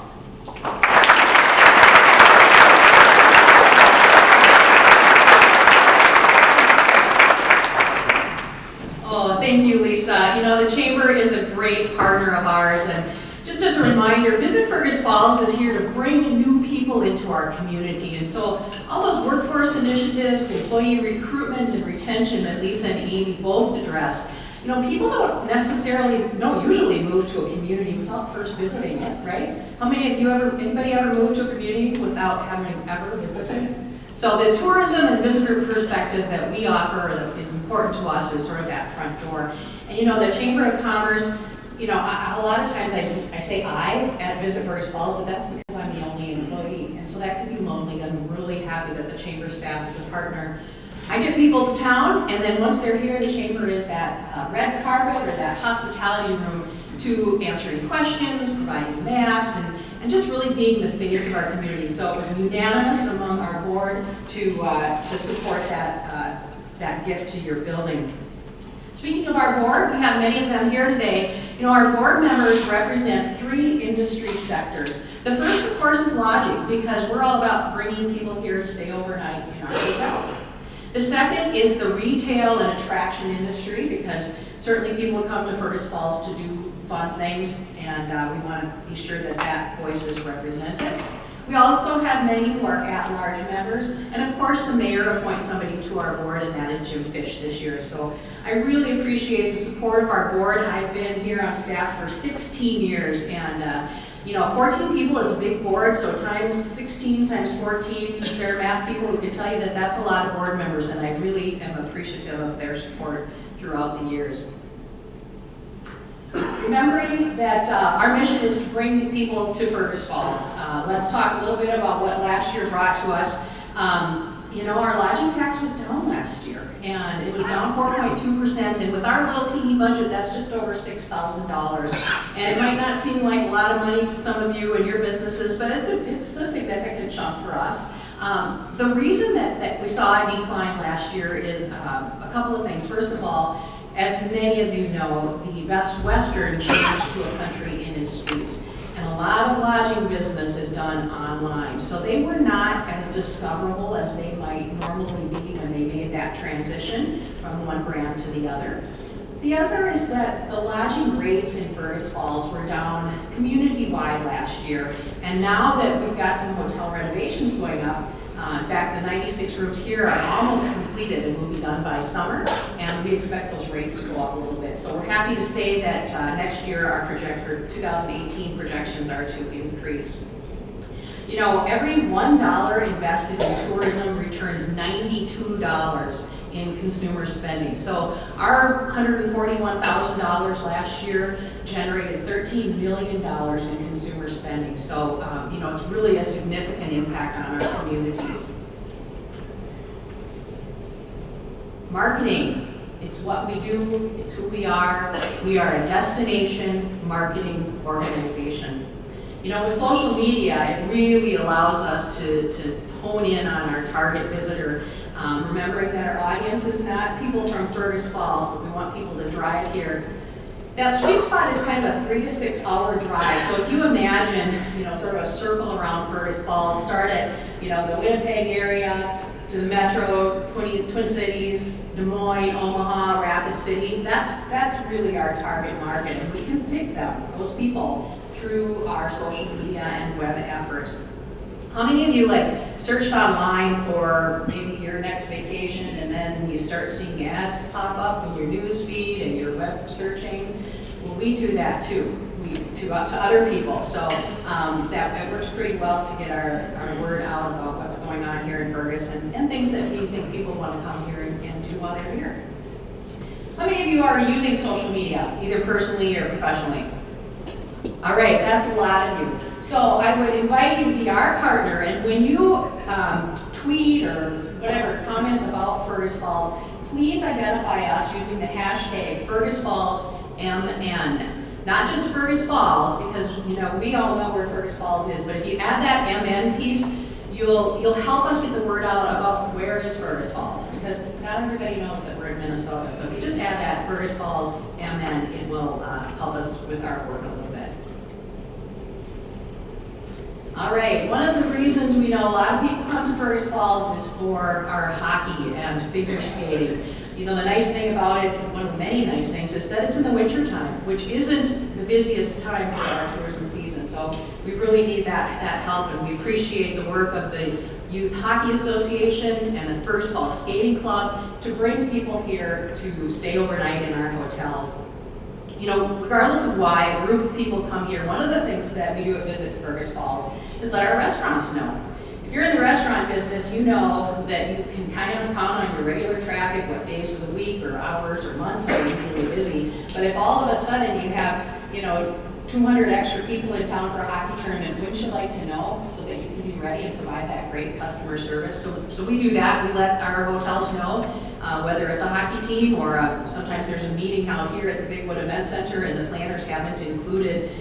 Oh, thank you, Lisa. You know, the Chamber is a great partner of ours, and Just as a reminder, Visit Fergus Falls is here to bring new people into our community. And so all those workforce initiatives, employee recruitment and retention that Lisa and Amy both addressed, you know, people don't usually move to a community without first visiting it, right? How many of you anybody ever moved to a community without having ever visited? So the tourism and visitor perspective that we offer that is important to us is sort of that front door. And you know, the Chamber of Commerce, you know, a lot of times I say I at Visit Fergus Falls, but that's because I'm the only employee. And so that can be lonely. I'm really happy that the Chamber staff is a partner. I get people to town, and then once they're here, the Chamber is that red carpet or that hospitality room to answering questions, providing maps, and just really being the face of our community. So it was unanimous among our board to support that gift to your building. Speaking of our board, we have many of them here today. You know, our board members represent 3 industry sectors. The first, of course, is lodging, because we're all about bringing people here to stay overnight in our hotels. The second is the retail and attraction industry, because certainly people come to Fergus Falls to do fun things, and we want to be sure that that voice is represented. We also have many who are at-large members, and of course the mayor appoints somebody to our board, and that is Jim Fish this year. So I really appreciate the support of our board. I've been here on staff for 16 years, and you know, 14 people is a big board, so times 16 times 14, there are math people who can tell you that that's a lot of board members, and I really am appreciative of their support throughout the years. Remembering that our mission is to bring people to Fergus Falls. Let's talk a little bit about what last year brought to us. You know, our lodging tax was down last year, and it was down 4.2%, and with our little teeny budget, that's just over $6,000. And it might not seem like a lot of money to some of you and your businesses, but it's a significant chunk for us. The reason that we saw a decline last year is a couple of things. First of all, as many of you know, the Best Western changed to a country inn and suites. And a lot of lodging business is done online. So they were not as discoverable as they might normally be when they made that transition from one brand to the other. The other is that the lodging rates in Fergus Falls were down community-wide last year. And now that we've got some hotel renovations going up, in fact, the 96 rooms here are almost completed and will be done by summer, and we expect those rates to go up a little bit. So we're happy to say that next year our 2018 projections are to increase. You know, every $1 invested in tourism returns $92 in consumer spending. So our $141,000 last year generated $13 million in consumer spending. So, you know, it's really a significant impact on our communities. Marketing, it's what we do, it's who we are. We are a destination marketing organization. You know, with social media, it really allows us to hone in on our target visitor. Remembering that our audience is not people from Fergus Falls, but we want people to drive here. That sweet spot is kind of a 3 to 6 hour drive. So if you imagine, you know, sort of a circle around Fergus Falls, start at, you know, the Winnipeg area to the metro, Twin Cities, Des Moines, Omaha, Rapid City, that's really our target market. And we can pick them, those people, through our social media and web efforts. How many of you like searched online for maybe your next vacation, and then you start seeing ads pop up in your news feed and your web searching? Well, we do that too, to other people. So that it works pretty well to get our word out about what's going on here in Fergus and things that we think people want to come here and do while they're here. How many of you are using social media, either personally or professionally? All right, that's a lot of you. So I would invite you to be our partner, and when you tweet or whatever, comment about Fergus Falls, please identify us using the hashtag FergusFallsMN. Not just Fergus Falls, because you know we all know where Fergus Falls is, but if you add that MN piece, you'll help us get the word out about where is Fergus Falls, because not everybody knows that we're in Minnesota. So if you just add that Fergus Falls MN, it will help us with our work a little bit. All right, one of the reasons we know a lot of people come to Fergus Falls is for our hockey and figure skating. You know, the nice thing about it, one of the many nice things, is that it's in the winter time, which isn't the busiest time for our tourism season. So we really need that help, and we appreciate the work of the Youth Hockey Association and the Fergus Falls Skating Club to bring people here to stay overnight in our hotels. You know, regardless of why a group of people come here, one of the things that we do at Visit Fergus Falls is let our restaurants know. If you're in the restaurant business, you know that you can kind of count on your regular traffic, what days of the week or hours or months are usually busy. But if all of a sudden you have, you know, 200 extra people in town for a hockey tournament, wouldn't you like to know so that you can be ready and provide that great customer service? So we do that. We let our hotels know, whether it's a hockey team or sometimes there's a meeting out here at the Bigwood Event Center and the planners haven't included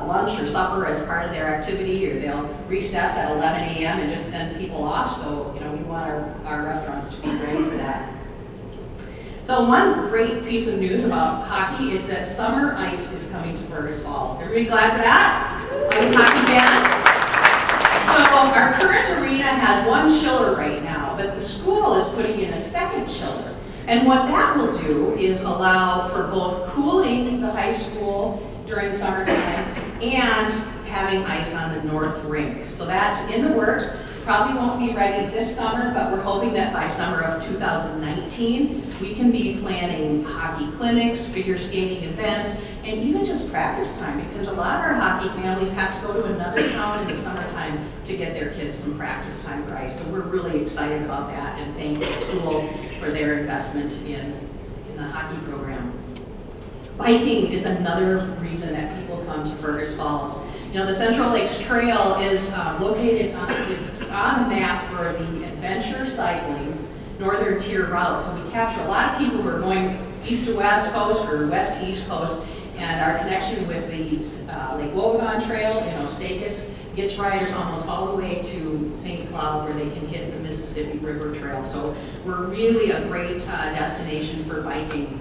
lunch or supper as part of their activity, or they'll recess at 11 a.m. and just send people off. So, you know, we want our restaurants to be ready for that. So one great piece of news about hockey is that summer ice is coming to Fergus Falls. Everybody glad for that? Hockey fans? So our current arena has one chiller right now, but the school is putting in a second chiller. And what that will do is allow for both cooling the high school during summertime and having ice on the north rink. So that's in the works. Probably won't be ready this summer, but we're hoping that by summer of 2019, we can be planning hockey clinics, figure skating events, and even just practice time, because a lot of our hockey families have to go to another town in the summertime to get their kids some practice time for ice. So we're really excited about that, and thank the school for their investment in the hockey program. Biking is another reason that people come to Fergus Falls. You know, the Central Lakes Trail is located on the map for the Adventure Cycling's Northern Tier route. So we capture a lot of people who are going east to west coast or west to east coast, and our connection with the Lake Wobegon Trail, you know, SACUS, gets riders almost all the way to St. Cloud where they can hit the Mississippi River Trail. So we're really a great destination for biking.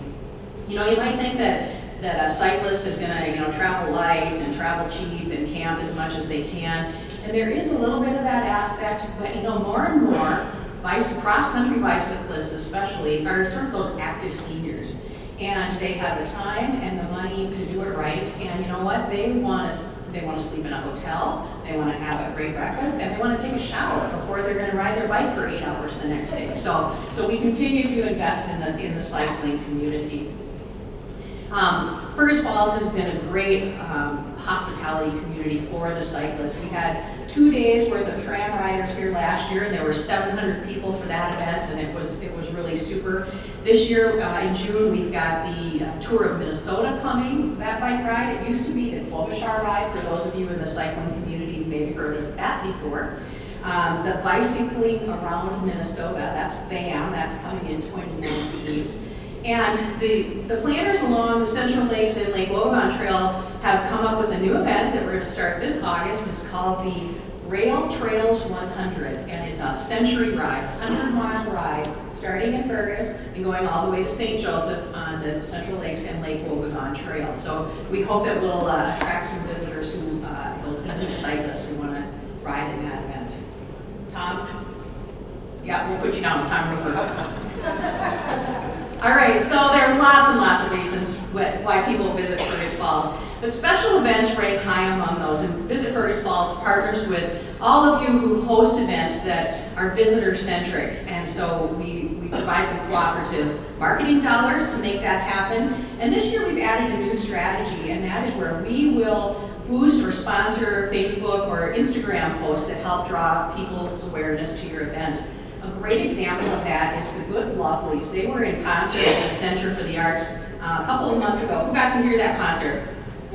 You know, you might think that a cyclist is going to, you know, travel light and travel cheap and camp as much as they can. And there is a little bit of that aspect, but you know, more and more cross-country bicyclists especially are sort of those active seniors. And they have the time and the money to do it right. And you know what? They want to sleep in a hotel, they want to have a great breakfast, and they want to take a shower before they're going to ride their bike for 8 hours the next day. So we continue to invest in the cycling community. Fergus Falls has been a great hospitality community for the cyclists. We had 2 days worth of tram riders here last year, and there were 700 people for that event, and it was really super. This year, in June, we've got the Tour of Minnesota coming, that bike ride. It used to be the Klobuchar ride, for those of you in the cycling community who may have heard of that before. The Bicycling Around Minnesota, that's BAM, that's coming in 2019. And the planners along the Central Lakes and Lake Wobegon Trail have come up with a new event that we're going to start this August. It's called the Rail Trails 100, and it's a century ride, 100-mile ride, starting in Fergus and going all the way to St. Joseph on the Central Lakes and Lake Wobegon Trail. So we hope it will attract some visitors who, those elite cyclists who want to ride in that event. Tom? Yeah, we'll put you down, Tom Ruffer. All right, so there are lots and lots of reasons why people visit Fergus Falls, but special events rank high among those, and Visit Fergus Falls partners with all of you who host events that are visitor-centric, and so we provide some cooperative marketing dollars to make that happen. And this year we've added a new strategy, and that is where we will boost or sponsor Facebook or Instagram posts that help draw people's awareness to your event. A great example of that is the Good Lovelies. They were in concert at the Center for the Arts a couple of months ago. Who got to hear that concert?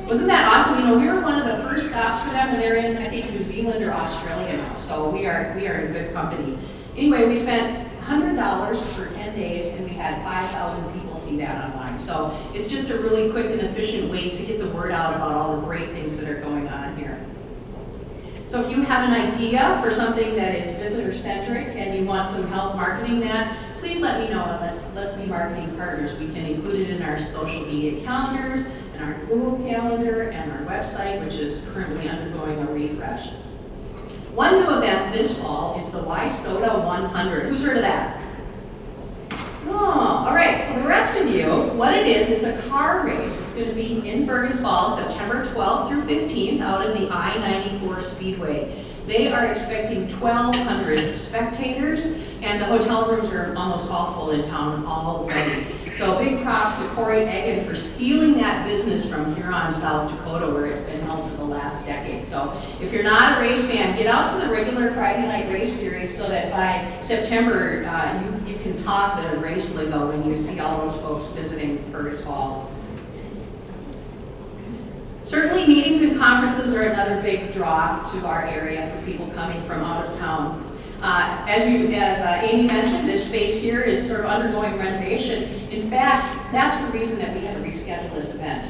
Wasn't that awesome? You know, we were one of the first stops for them, and they're in, I think, New Zealand or Australia now. So we are in good company. Anyway, we spent $100 for 10 days, and we had 5,000 people see that online. So it's just a really quick and efficient way to get the word out about all the great things that are going on here. So if you have an idea for something that is visitor-centric and you want some help marketing that, please let me know, and let's be marketing partners. We can include it in our social media calendars, and our Google Calendar, and our website, which is currently undergoing a refresh. One new event this fall is the Y Soda 100. Who's heard of that? Oh, all right, so the rest of you, what it is, it's a car race. It's going to be in Fergus Falls, September 12th through 15th, out in the I-94 Speedway. They are expecting 1,200 spectators, and the hotel rooms are almost all full in town already. So big props to Corey Egan for stealing that business from Huron, South Dakota, where it's been held for the last decade. So if you're not a race fan, get out to the regular Friday night race series so that by September you can talk the race lingo when you see all those folks visiting Fergus Falls. Certainly, meetings and conferences are another big draw to our area for people coming from out of town. As Amy mentioned, this space here is sort of undergoing renovation. In fact, that's the reason that we had to reschedule this event.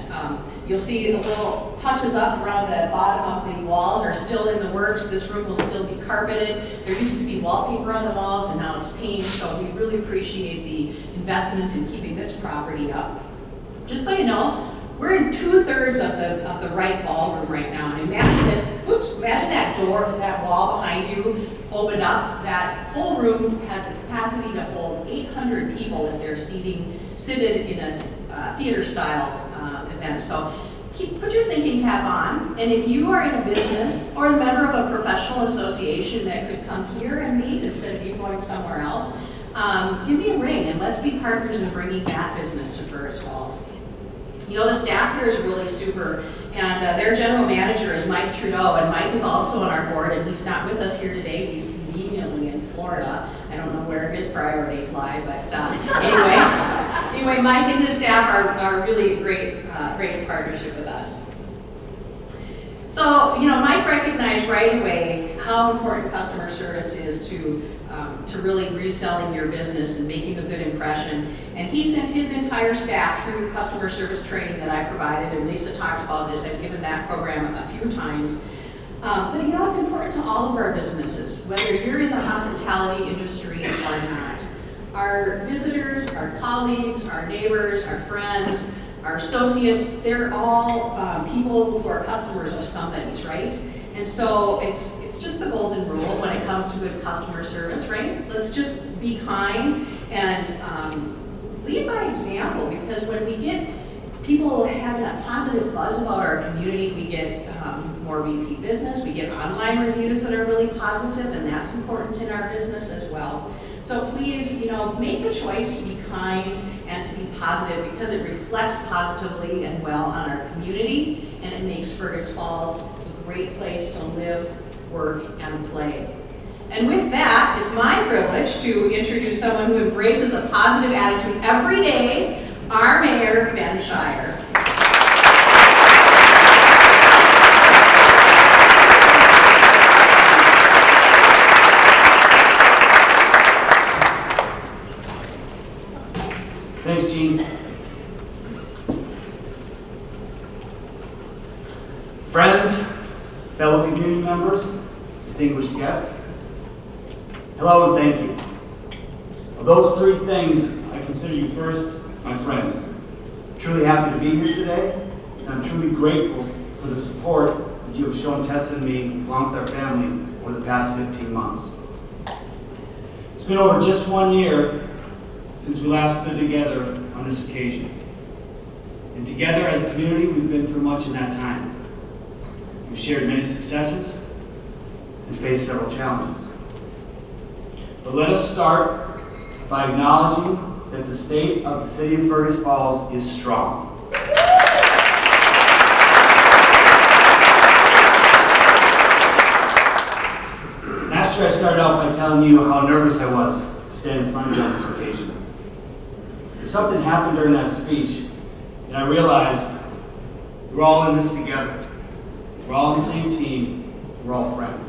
You'll see the little touches up around the bottom of the walls are still in the works. This room will still be carpeted. There used to be wallpaper on the walls, and now it's paint. So we really appreciate the investment in keeping this property up. Just so you know, we're in 2/3 of the right ballroom right now. And imagine this, imagine that door, that wall behind you opened up. That full room has the capacity to hold 800 people if they're seated in a theater style event. So put your thinking cap on. And if you are in a business or a member of a professional association that could come here and meet instead of you going somewhere else, give me a ring and let's be partners in bringing that business to Fergus Falls. You know, the staff here is really super, and their general manager is Mike Trudeau, and Mike is also on our board, and he's not with us here today. He's conveniently in Florida. I don't know where his priorities lie, but anyway, Mike and his staff are really great partnership with us. So, you know, Mike recognized right away how important customer service is to really reselling your business and making a good impression. And he sent his entire staff through customer service training that I provided, and Lisa talked about this. I've given that program a few times. But you know, it's important to all of our businesses, whether you're in the hospitality industry or not. Our visitors, our colleagues, our neighbors, our friends, our associates, they're all people who are customers of somebody's, right? And so it's just the golden rule when it comes to good customer service, right? Let's just be kind and lead by example, because when we get people having a positive buzz about our community, we get more repeat business, we get online reviews that are really positive, and that's important in our business as well. So please, you know, make the choice to be kind and to be positive, because it reflects positively and well on our community, and it makes Fergus Falls a great place to live, work, and play. And with that, it's my privilege to introduce someone who embraces a positive attitude every day, our Mayor, Ben Shire. Thanks, Jean. Friends, fellow community members, distinguished guests, hello and thank you. Of those three things, I consider you first, my friends. Truly happy to be here today, and I'm truly grateful for the support that you have shown Tessa and me, along with our family, over the past 15 months. It's been over just 1 year since we last stood together on this occasion. And together as a community, we've been through much in that time. We've shared many successes and faced several challenges. But let us start by acknowledging that the state of the city of Fergus Falls is strong. Last year I started out by telling you how nervous I was to stand in front of you on this occasion. Something happened during that speech, and I realized we're all in this together. We're all on the same team. We're all friends.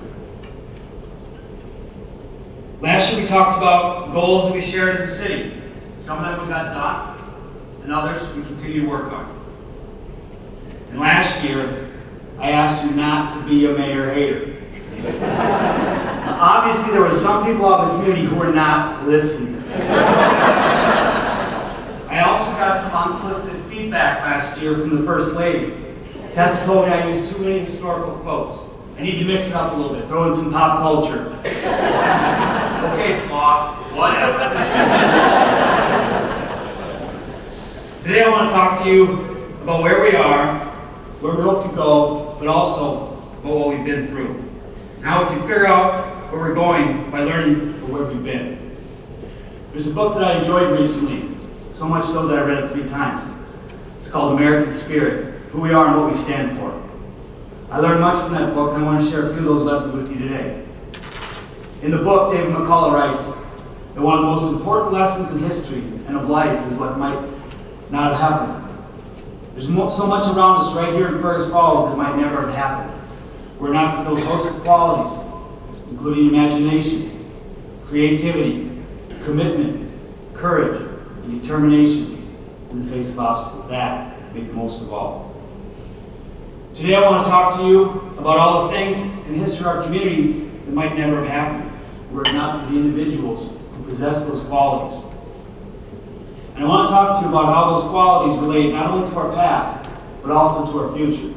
Last year we talked about goals that we shared as a city. Some of them we got done, and others we continue to work on. And last year, I asked you not to be a mayor hater. Now, obviously, there were some people out in the community who were not listening. I also got some unsolicited feedback last year from the First Lady. Tessa told me I used too many historical quotes. I need to mix it up a little bit, throw in some pop culture. Okay, Floss, whatever. Today I want to talk to you about where we are, where we hope to go, but also about what we've been through. And how we can figure out where we're going by learning from where we've been. There's a book that I enjoyed recently, so much so that I read it 3 times. It's called American Spirit, Who We Are and What We Stand For. I learned much from that book, and I want to share a few of those lessons with you today. In the book, David McCullough writes that one of the most important lessons in history and of life is what might not have happened. There's so much around us right here in Fergus Falls that might never have happened. Were it not for those host of qualities, including imagination, creativity, commitment, courage, and determination in the face of obstacles. That make the most of all. Today I want to talk to you about all the things in the history of our community that might never have happened, were it not for the individuals who possess those qualities. And I want to talk to you about how those qualities relate not only to our past, but also to our future.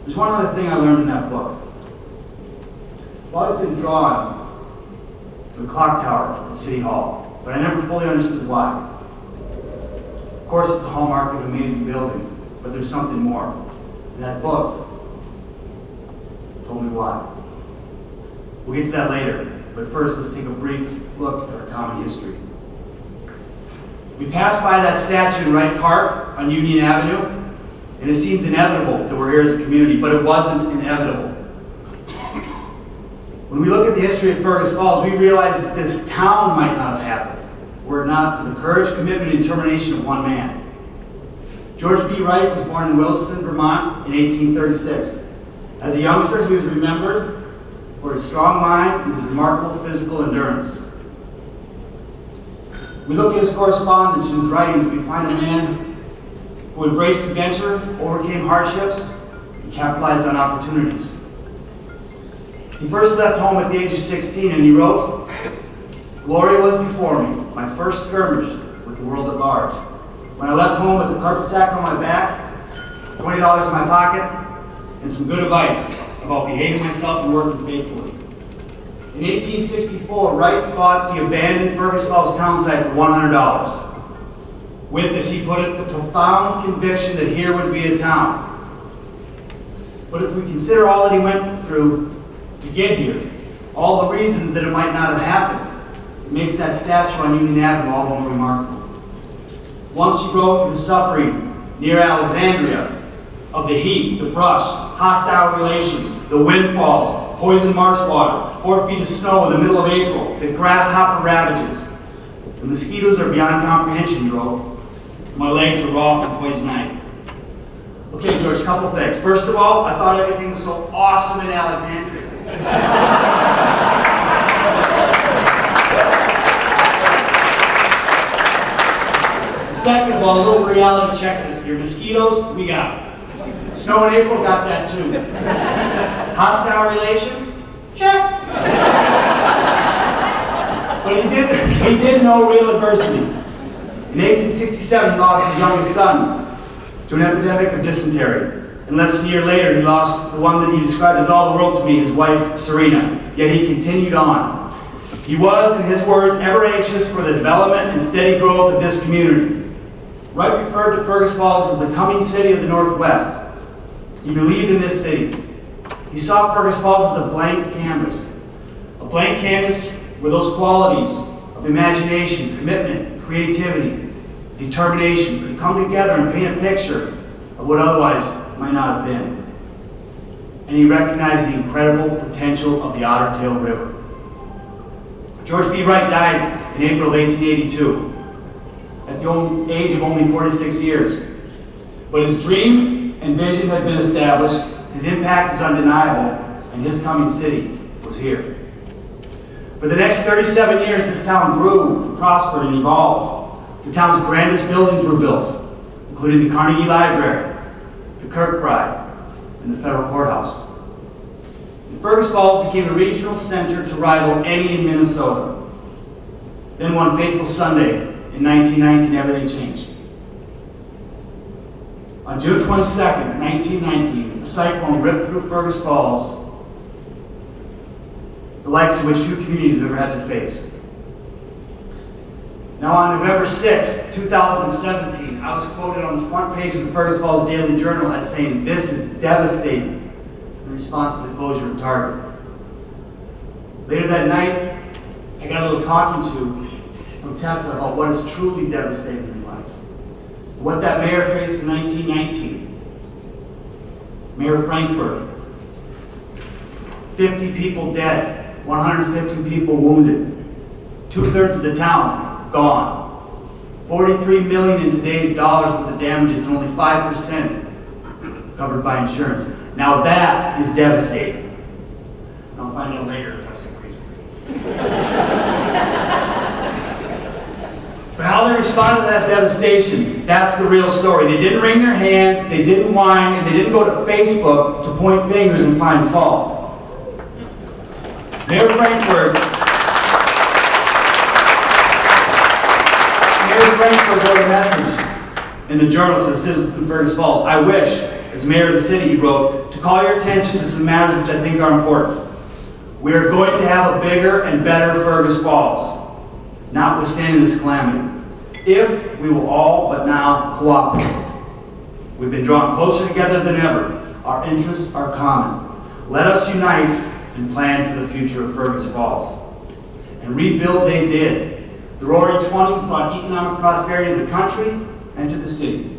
There's one other thing I learned in that book. I've always been drawn to the clock tower at City Hall, but I never fully understood why. Of course, it's a hallmark of an amazing building, but there's something more. And that book told me why. We'll get to that later, but first let's take a brief look at our common history. We passed by that statue in Wright Park on Union Avenue, and it seems inevitable that we're here as a community, but it wasn't inevitable. When we look at the history of Fergus Falls, we realize that this town might not have happened were it not for the courage, commitment, and determination of one man. George B. Wright was born in Williston, Vermont in 1836. As a youngster, he was remembered for his strong mind and his remarkable physical endurance. We look at his correspondence and his writings, we find a man who embraced adventure, overcame hardships, and capitalized on opportunities. He first left home at the age of 16 and he wrote, "Glory was before me, my first skirmish with the world at large. When I left home with a carpet sack on my back, $20 in my pocket, and some good advice about behaving myself and working faithfully." In 1864, Wright bought the abandoned Fergus Falls town site for $100. With, as he put it, the profound conviction that here would be a town. But if we consider all that he went through to get here, all the reasons that it might not have happened, it makes that statue on Union Avenue all the more remarkable. Once he wrote of the suffering near Alexandria, of the heat, the brush, hostile relations, the windfalls, poisoned marsh water, 4 feet of snow in the middle of April, the grasshopper ravages. The mosquitoes are beyond comprehension, he wrote. My legs are raw from poison ivy. Okay, George, a couple things. First of all, I thought everything was so awesome in Alexandria. Second of all, a little reality checklist here. Mosquitoes, we got it. Snow in April, got that too. Hostile relations, check. But he did know real adversity. In 1867, he lost his youngest son to an epidemic of dysentery. And less than a year later, he lost the one that he described as all the world to me, his wife, Serena. Yet he continued on. He was, in his words, ever anxious for the development and steady growth of this community. Wright referred to Fergus Falls as the coming city of the Northwest. He believed in this city. He saw Fergus Falls as a blank canvas where those qualities of imagination, commitment, creativity, determination could come together and paint a picture of what otherwise might not have been. And he recognized the incredible potential of the Otter Tail River. George B. Wright died in April of 1882 at the age of only 46 years. But his dream and vision had been established, his impact is undeniable, and his coming city was here. For the next 37 years, this town grew, prospered, and evolved. The town's grandest buildings were built, including the Carnegie Library, the Kirkbride, and the federal courthouse. And Fergus Falls became a regional center to rival any in Minnesota. Then one fateful Sunday in 1919, everything changed. On June 22nd, 1919, a cyclone ripped through Fergus Falls, the likes of which few communities have ever had to face. Now on November 6, 2017, I was quoted on the front page of the Fergus Falls Daily Journal as saying, "This is devastating," in response to the closure of Target. Later that night, I got a little talking to from Tessa about what is truly devastating in life. What that mayor faced in 1919. Mayor Frankfurt. 50 people dead, 150 people wounded. 2/3 of the town gone. 43 million in today's dollars worth of damages and only 5% covered by insurance. Now that is devastating. And I'll find out later if Tessa agrees with me. But how they responded to that devastation, that's the real story. They didn't wring their hands, they didn't whine, and they didn't go to Facebook to point fingers and find fault. Mayor Frankfurt wrote a message in the Journal to the citizens of Fergus Falls. "I wish, as mayor of the city," he wrote, "to call your attention to some matters which I think are important. We are going to have a bigger and better Fergus Falls, notwithstanding this calamity, if we will all but now cooperate. We've been drawn closer together than ever. Our interests are common. Let us unite and plan for the future of Fergus Falls." And rebuild they did. The Roaring '20s brought economic prosperity to the country and to the city.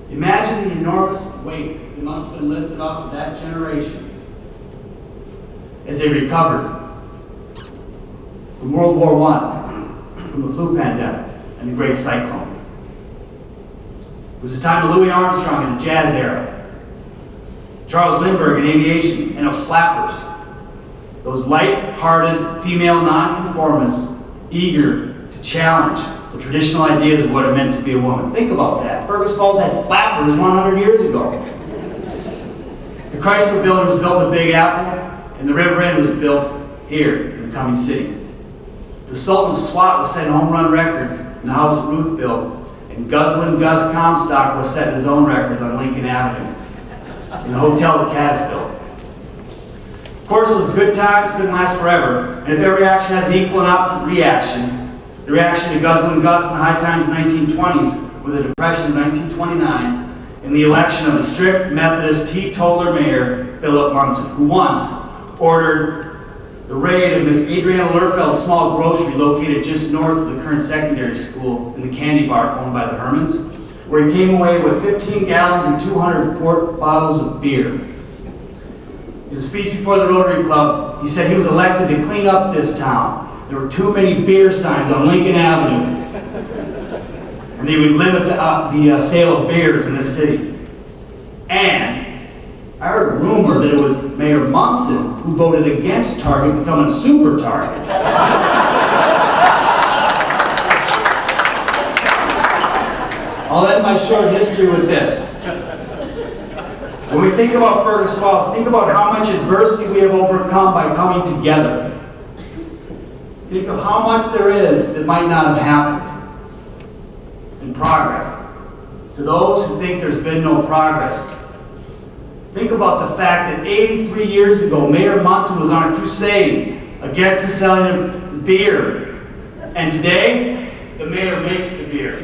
Imagine the enormous weight that must have been lifted off of that generation as they recovered from World War I, from the flu pandemic, and the Great Cyclone. It was the time of Louis Armstrong in the jazz era, Charles Lindbergh in aviation, and of flappers, those light-hearted female nonconformists eager to challenge the traditional ideas of what it meant to be a woman. Think about that. Fergus Falls had flappers 100 years ago. The Chrysler Building was built in Big Apple, and the River Inn was built here in the Cumming City. The Sultan SWAT was setting home run records in the house that Ruth built, and Guzzlin' Gus Comstock was setting his own records on Lincoln Avenue in the hotel that Caddis built. Of course, those good times couldn't last forever, and if every action has an equal and opposite reaction, the reaction to Guzzlin' Gus in the high times of the 1920s were the Depression of 1929 and the election of the strict Methodist teetotaler mayor, Philip Munson, who once ordered the raid of Miss Adriana Lerfeld's small grocery located just north of the current secondary school in the candy bar owned by the Hermans, where he came away with 15 gallons and 200 quart bottles of beer. In a speech before the Rotary Club, he said he was elected to clean up this town. There were too many beer signs on Lincoln Avenue, and they would limit the sale of beers in this city. And I heard a rumor that it was Mayor Munson who voted against Target becoming Super Target. I'll end my short history with this. When we think about Fergus Falls, think about how much adversity we have overcome by coming together. Think of how much there is that might not have happened in progress. To those who think there's been no progress, think about the fact that 83 years ago, Mayor Munson was on a crusade against the selling of beer. And today, the mayor makes the beer.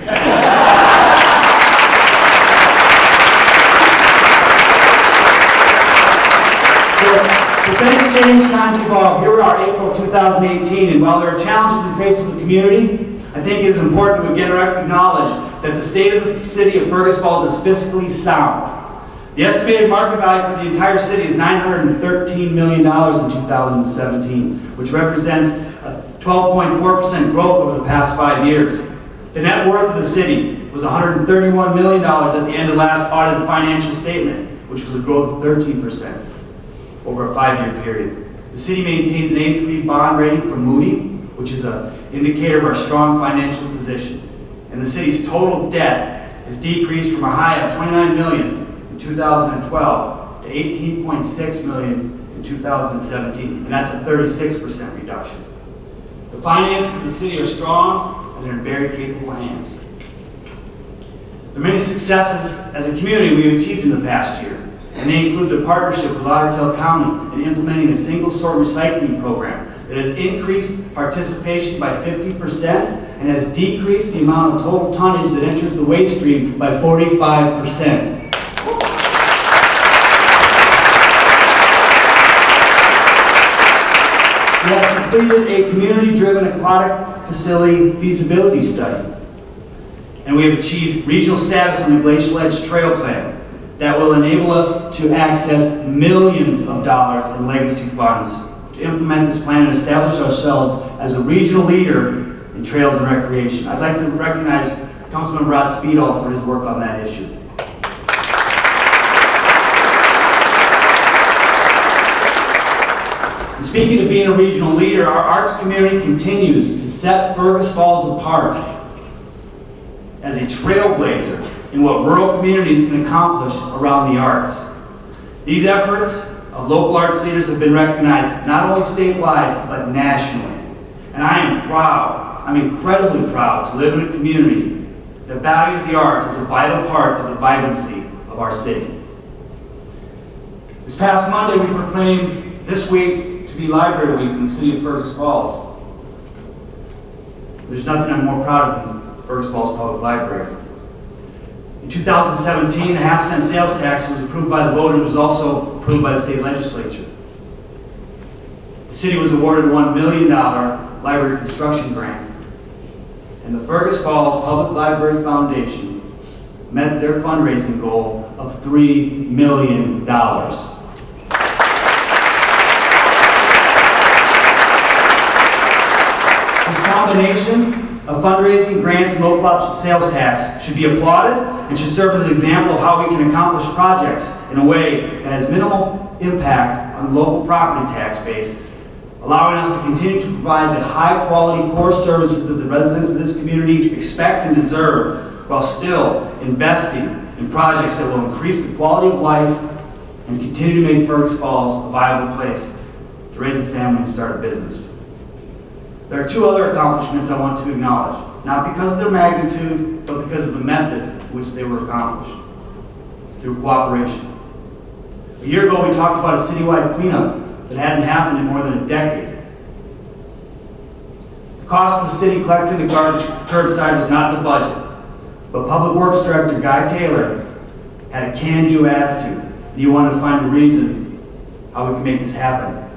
So things change, times evolve. Here we are, April 2018, and while there are challenges we face in the community, I think it is important to again acknowledge that the state of the city of Fergus Falls is fiscally sound. The estimated market value for the entire city is $913 million in 2017, which represents a 12.4% growth over the past 5 years. The net worth of the city was $131 million at the end of last audited financial statement, which was a growth of 13% over a 5-year period. The city maintains an A3 bond rating from Moody, which is an indicator of our strong financial position. And the city's total debt has decreased from a high of $29 million in 2012 to $18.6 million in 2017, and that's a 36% reduction. The finances of the city are strong and they're in very capable hands. The many successes as a community we've achieved in the past year. And they include the partnership with Lauderdale County in implementing a single-sort recycling program that has increased participation by 50% and has decreased the amount of total tonnage that enters the waste stream by 45%. We have completed a community-driven aquatic facility feasibility study. And we have achieved regional status on the Glacial Edge Trail Plan that will enable us to access millions of dollars in legacy funds to implement this plan and establish ourselves as a regional leader in trails and recreation. I'd like to recognize Councilman Rod Speedall for his work on that issue. And speaking of being a regional leader, our arts community continues to set Fergus Falls apart as a trailblazer in what rural communities can accomplish around the arts. These efforts of local arts leaders have been recognized not only statewide, but nationally. And I am proud, I'm incredibly proud to live in a community that values the arts as a vital part of the vibrancy of our city. This past Monday, we proclaimed this week to be Library Week in the city of Fergus Falls. There's nothing I'm more proud of than Fergus Falls Public Library. In 2017, the half-cent sales tax was approved by the voters, was also approved by the state legislature. The city was awarded a $1 million library construction grant. And the Fergus Falls Public Library Foundation met their fundraising goal of $3 million. This combination of fundraising, grants, and local option sales tax should be applauded and should serve as an example of how we can accomplish projects in a way that has minimal impact on the local property tax base, allowing us to continue to provide the high-quality core services that the residents of this community expect and deserve, while still investing in projects that will increase the quality of life and continue to make Fergus Falls a viable place to raise a family and start a business. There are two other accomplishments I want to acknowledge, not because of their magnitude, but because of the method in which they were accomplished, through cooperation. A year ago, we talked about a citywide cleanup that hadn't happened in more than a decade. The cost of the city collecting the garbage curbside was not in the budget, but Public Works Director Guy Taylor had a can-do attitude, and he wanted to find a reason how we can make this happen,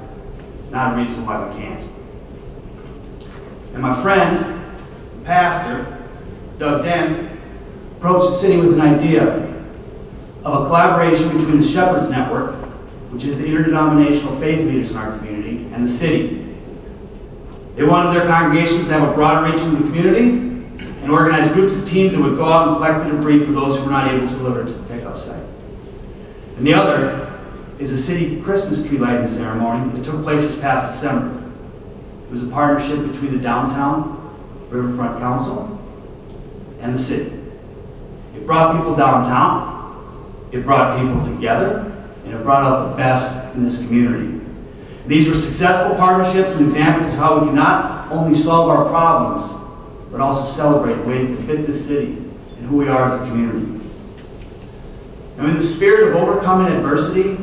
not a reason why we can't. And my friend, the pastor, Doug Dent, approached the city with an idea of a collaboration between the Shepherds Network, which is the interdenominational faith leaders in our community, and the city. They wanted their congregations to have a broader reach in the community and organize groups of teams that would go out and collect the debris for those who were not able to deliver to the pickup site. And the other is a city Christmas tree lighting ceremony that took place this past December. It was a partnership between the Downtown Riverfront Council and the city. It brought people downtown, it brought people together, and it brought out the best in this community. These were successful partnerships and examples of how we can not only solve our problems, but also celebrate ways that fit this city and who we are as a community. Now, in the spirit of overcoming adversity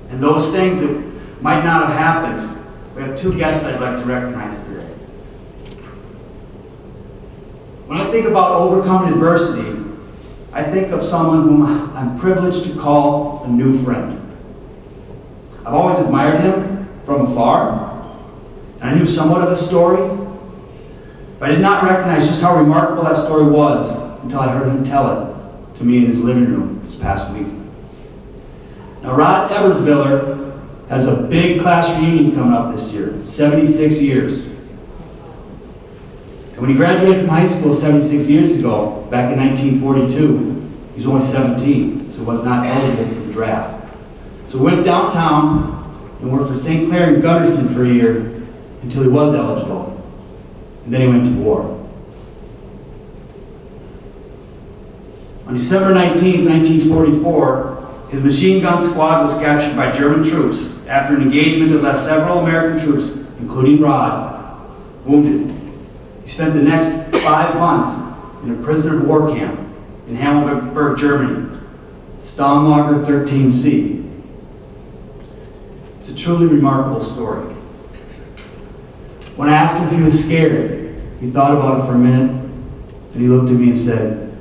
and those things that might not have happened, we have two guests I'd like to recognize today. When I think about overcoming adversity, I think of someone whom I'm privileged to call a new friend. I've always admired him from afar, and I knew somewhat of his story, but I did not recognize just how remarkable that story was until I heard him tell it to me in his living room this past week. Now, Rod Ebersviller has a big class reunion coming up this year, 76 years. And when he graduated from high school 76 years ago, back in 1942, he was only 17, so was not eligible for the draft. So we went downtown and worked for St. Clair and Gunderson for a year until he was eligible. And then he went to war. On December 19, 1944, his machine gun squad was captured by German troops after an engagement that left several American troops, including Rod, wounded. He spent the next 5 months in a prisoner of war camp in Hammelburg, Germany, Stammlager 13C. It's a truly remarkable story. When I asked him if he was scared, he thought about it for a minute, and he looked at me and said,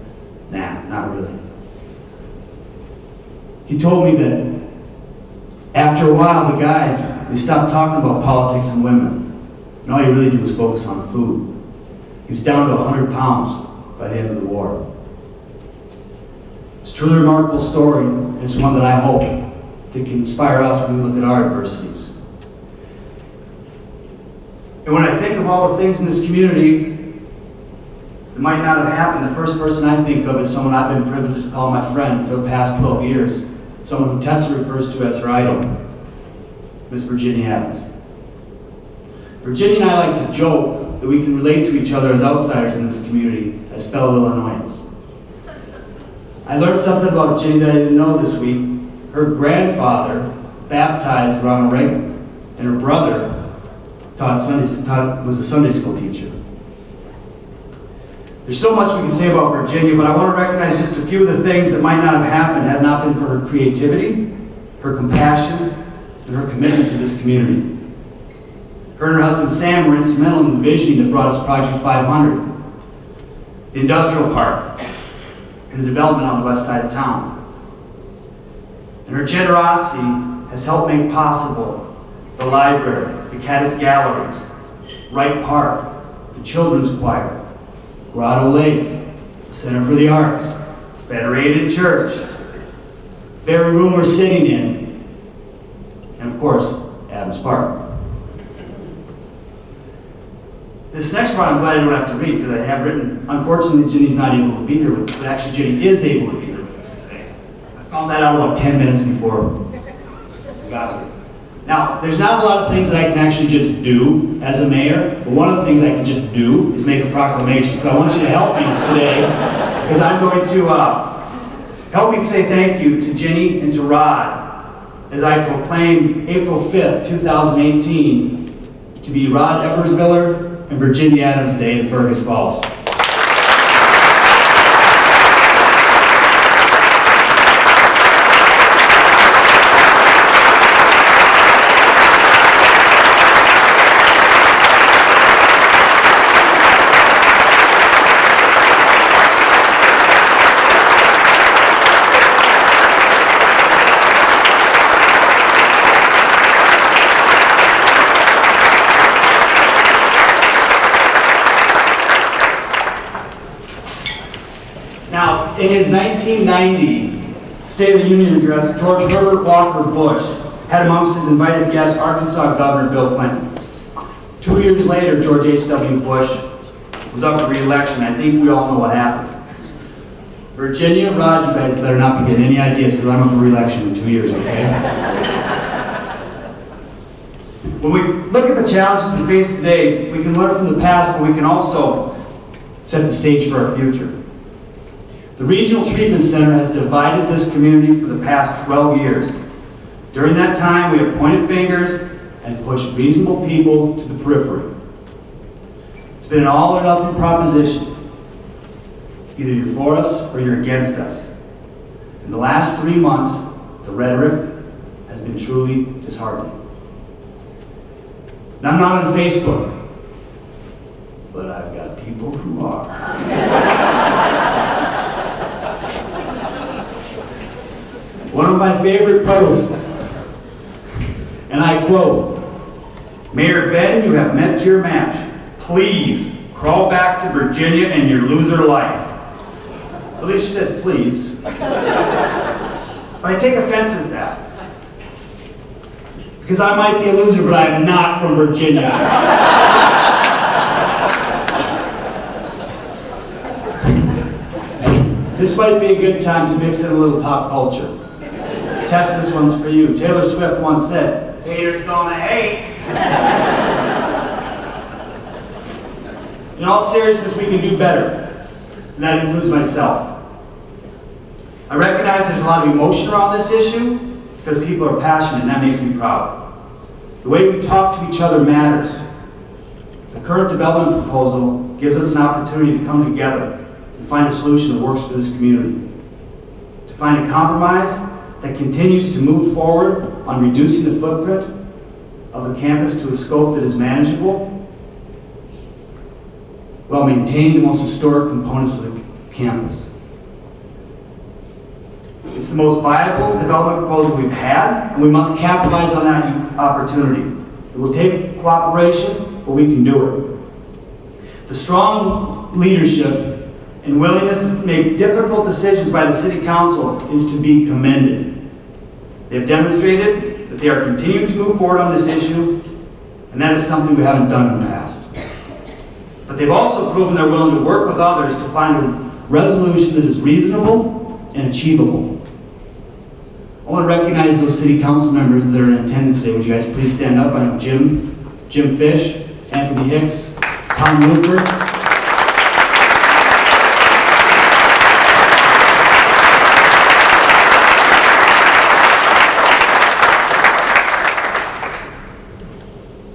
"Nah, not really." He told me that after a while, the guys, they stopped talking about politics and women, and all he really did was focus on food. He was down to 100 pounds by the end of the war. It's a truly remarkable story, and it's one that I hope that can inspire us when we look at our adversities. And when I think of all the things in this community that might not have happened, the first person I think of is someone I've been privileged to call my friend for the past 12 years, someone who Tessa refers to as her idol, Miss Virginia Adams. Virginia and I like to joke that we can relate to each other as outsiders in this community, as fellow Illinoisans. I learned something about Ginny that I didn't know this week. Her grandfather baptized Ronald Reagan, and her brother was a Sunday school teacher. There's so much we can say about Virginia, but I want to recognize just a few of the things that might not have happened had not been for her creativity, her compassion, and her commitment to this community. Her and her husband Sam were instrumental in the visioning that brought us Project 500, the industrial park, and the development on the west side of town. And her generosity has helped make possible the library, the Caddis Galleries, Wright Park, the Children's Choir, Grotto Lake, the Center for the Arts, Federated Church, very room we're sitting in, and of course, Adams Park. This next part I'm glad I don't have to read because I have written, unfortunately Ginny's not able to be here with us, but actually Ginny is able to be here with us today. I found that out about 10 minutes before we got here. Now, there's not a lot of things that I can actually just do as a mayor, but one of the things I can just do is make a proclamation. So I want you to help me today, because I'm going to help me say thank you to Ginny and to Rod as I proclaim April 5th, 2018 to be Rod Ebersviller and Virginia Adams Day in Fergus Falls. Now, in his 1990 State of the Union address, George Herbert Walker Bush had amongst his invited guests Arkansas Governor Bill Clinton. 2 years later, George H.W. Bush was up for re-election. I think we all know what happened. Virginia, Rod, you guys better not be getting any ideas because I'm up for re-election in 2 years, okay? When we look at the challenges we face today, we can learn from the past, but we can also set the stage for our future. The Regional Treatment Center has divided this community for the past 12 years. During that time, we have pointed fingers and pushed reasonable people to the periphery. It's been an all or nothing proposition. Either you're for us or you're against us. In the last 3 months, the rhetoric has been truly disheartening. Now, I'm not on Facebook, but I've got people who are. One of my favorite posts, and I quote, "Mayor Ben, you have met your match. Please crawl back to Virginia and your loser life." At least she said please. But I take offense at that. Because I might be a loser, but I'm not from Virginia. This might be a good time to mix in a little pop culture. Tess, this one's for you. Taylor Swift once said, "Haters gonna hate." In all seriousness, we can do better, and that includes myself. I recognize there's a lot of emotion around this issue because people are passionate, and that makes me proud. The way we talk to each other matters. The current development proposal gives us an opportunity to come together and find a solution that works for this community. To find a compromise that continues to move forward on reducing the footprint of the campus to a scope that is manageable, while maintaining the most historic components of the campus. It's the most viable development proposal we've had, and we must capitalize on that opportunity. It will take cooperation, but we can do it. The strong leadership and willingness to make difficult decisions by the City Council is to be commended. They have demonstrated that they are continuing to move forward on this issue, and that is something we haven't done in the past. But they've also proven they're willing to work with others to find a resolution that is reasonable and achievable. I want to recognize those City Council members that are in attendance today. Would you guys please stand up? I have Jim Fish, Anthony Hicks, Tom Looper.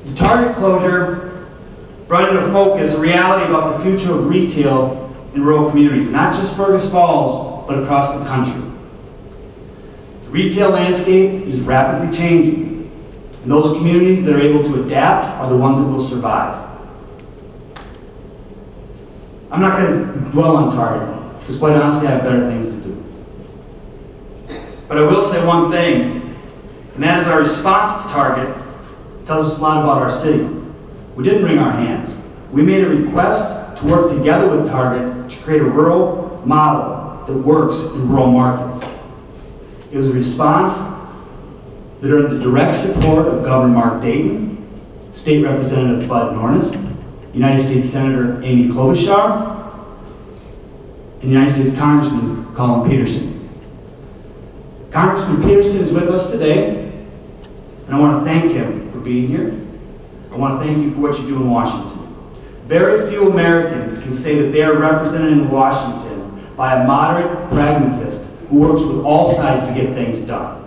The Target closure brought into focus a reality about the future of retail in rural communities, not just Fergus Falls, but across the country. The retail landscape is rapidly changing, and those communities that are able to adapt are the ones that will survive. I'm not going to dwell on Target, because quite honestly I have better things to do. But I will say one thing, and that is our response to Target tells us a lot about our city. We didn't wring our hands. We made a request to work together with Target to create a rural model that works in rural markets. It was a response that earned the direct support of Governor Mark Dayton, State Representative Bud Nornis, United States Senator Amy Klobuchar, and United States Congressman Colin Peterson. Congressman Peterson is with us today, and I want to thank him for being here. I want to thank you for what you do in Washington. Very few Americans can say that they are represented in Washington by a moderate pragmatist who works with all sides to get things done.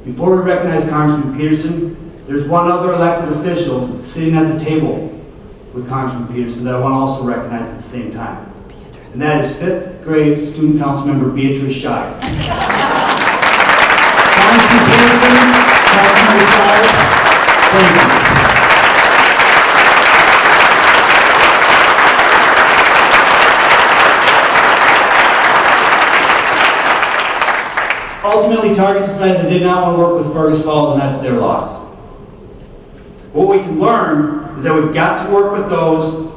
Before we recognize Congressman Peterson, there's one other elected official sitting at the table with Congressman Peterson that I want to also recognize at the same time. And that is 5th grade student council member Beatrice Shire. Congressman Peterson, Councilmember Shire, thank you. Ultimately, Target decided they did not want to work with Fergus Falls, and that's their loss. What we can learn is that we've got to work with those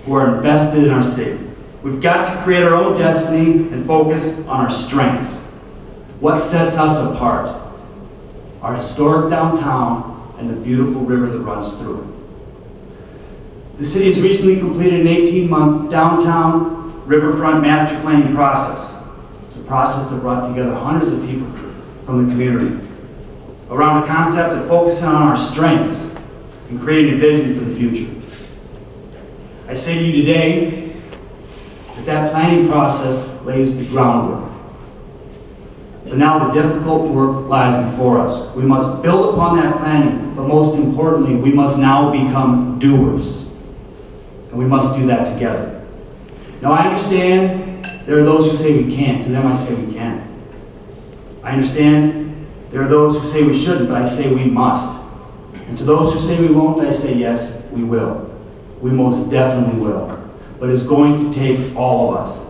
who are invested in our city. We've got to create our own destiny and focus on our strengths. What sets us apart? Our historic downtown and the beautiful river that runs through it. The city has recently completed an 18-month downtown riverfront master planning process. It's a process that brought together hundreds of people from the community around a concept of focusing on our strengths and creating a vision for the future. I say to you today that planning process lays the groundwork. But now the difficult work lies before us. We must build upon that planning, but most importantly, we must now become doers. And we must do that together. Now I understand there are those who say we can't. To them I say we can. I understand there are those who say we shouldn't, but I say we must. And to those who say we won't, I say yes, we will. We most definitely will. But it's going to take all of us.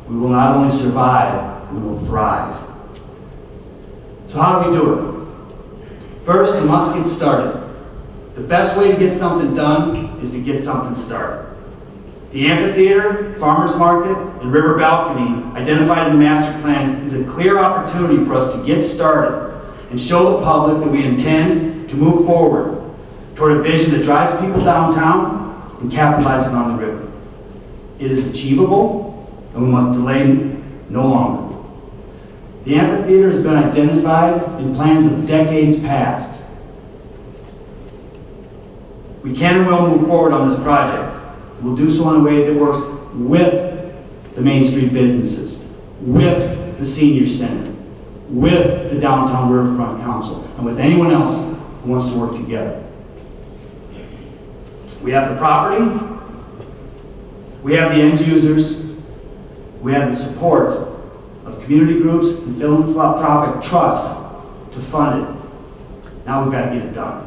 We will not only survive, we will thrive. So how do we do it? First, we must get started. The best way to get something done is to get something started. The amphitheater, farmers market, and river balcony identified in the master plan is a clear opportunity for us to get started and show the public that we intend to move forward toward a vision that drives people downtown and capitalizes on the river. It is achievable, and we must delay no longer. The amphitheater has been identified in plans of decades past. We can and will move forward on this project. We'll do so in a way that works with the Main Street businesses, with the senior center, with the downtown riverfront council, and with anyone else who wants to work together. We have the property, we have the end users, we have the support of community groups and philanthropic trusts to fund it. Now we've got to get it done.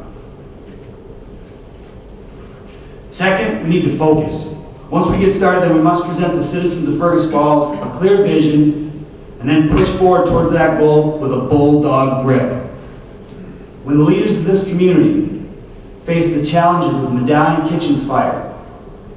Second, we need to focus. Once we get started, then we must present the citizens of Fergus Falls a clear vision and then push forward towards that goal with a bulldog grip. When the leaders of this community face the challenges of the Medallion Kitchens fire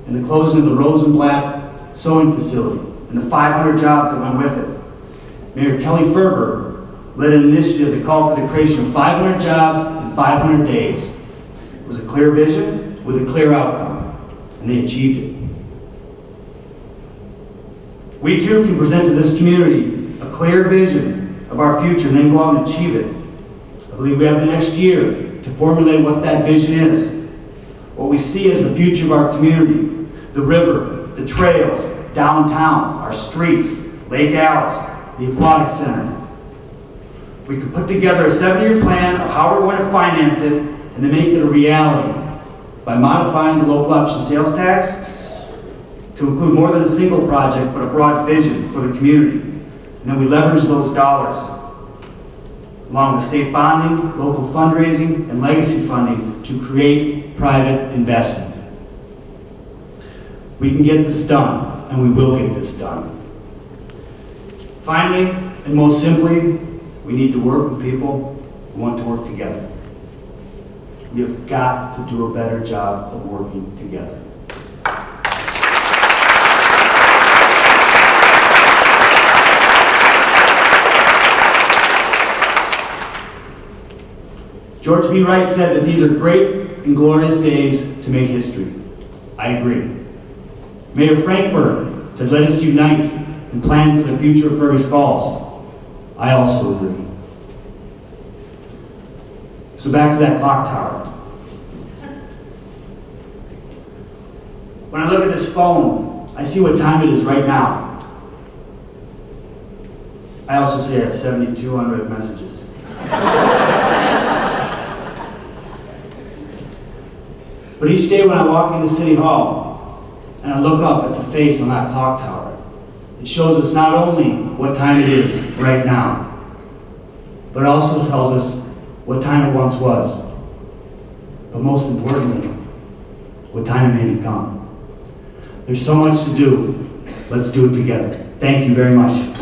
and the closing of the Rosenblatt sewing facility and the 500 jobs that went with it, Mayor Kelly Ferber led an initiative that called for the creation of 500 jobs in 500 days. It was a clear vision with a clear outcome, and they achieved it. We too can present to this community a clear vision of our future and then go out and achieve it. I believe we have the next year to formulate what that vision is, what we see as the future of our community, the river, the trails, downtown, our streets, Lake Alice, the Aquatic Center. We could put together a 7-year plan of how we're going to finance it and then make it a reality by modifying the local option sales tax to include more than a single project, but a broad vision for the community. And then we leverage those dollars, along with state bonding, local fundraising, and legacy funding to create private investment. We can get this done, and we will get this done. Finally, and most simply, we need to work with people who want to work together. We have got to do a better job of working together. George B. Wright said that these are great and glorious days to make history. I agree. Mayor Frankberg said, let us unite and plan for the future of Fergus Falls. I also agree. So back to that clock tower. When I look at this phone, I see what time it is right now. I also see I have 72 unread messages. But each day when I walk into City Hall and I look up at the face on that clock tower, it shows us not only what time it is right now, but it also tells us what time it once was. But most importantly, what time it may become. There's so much to do. Let's do it together. Thank you very much.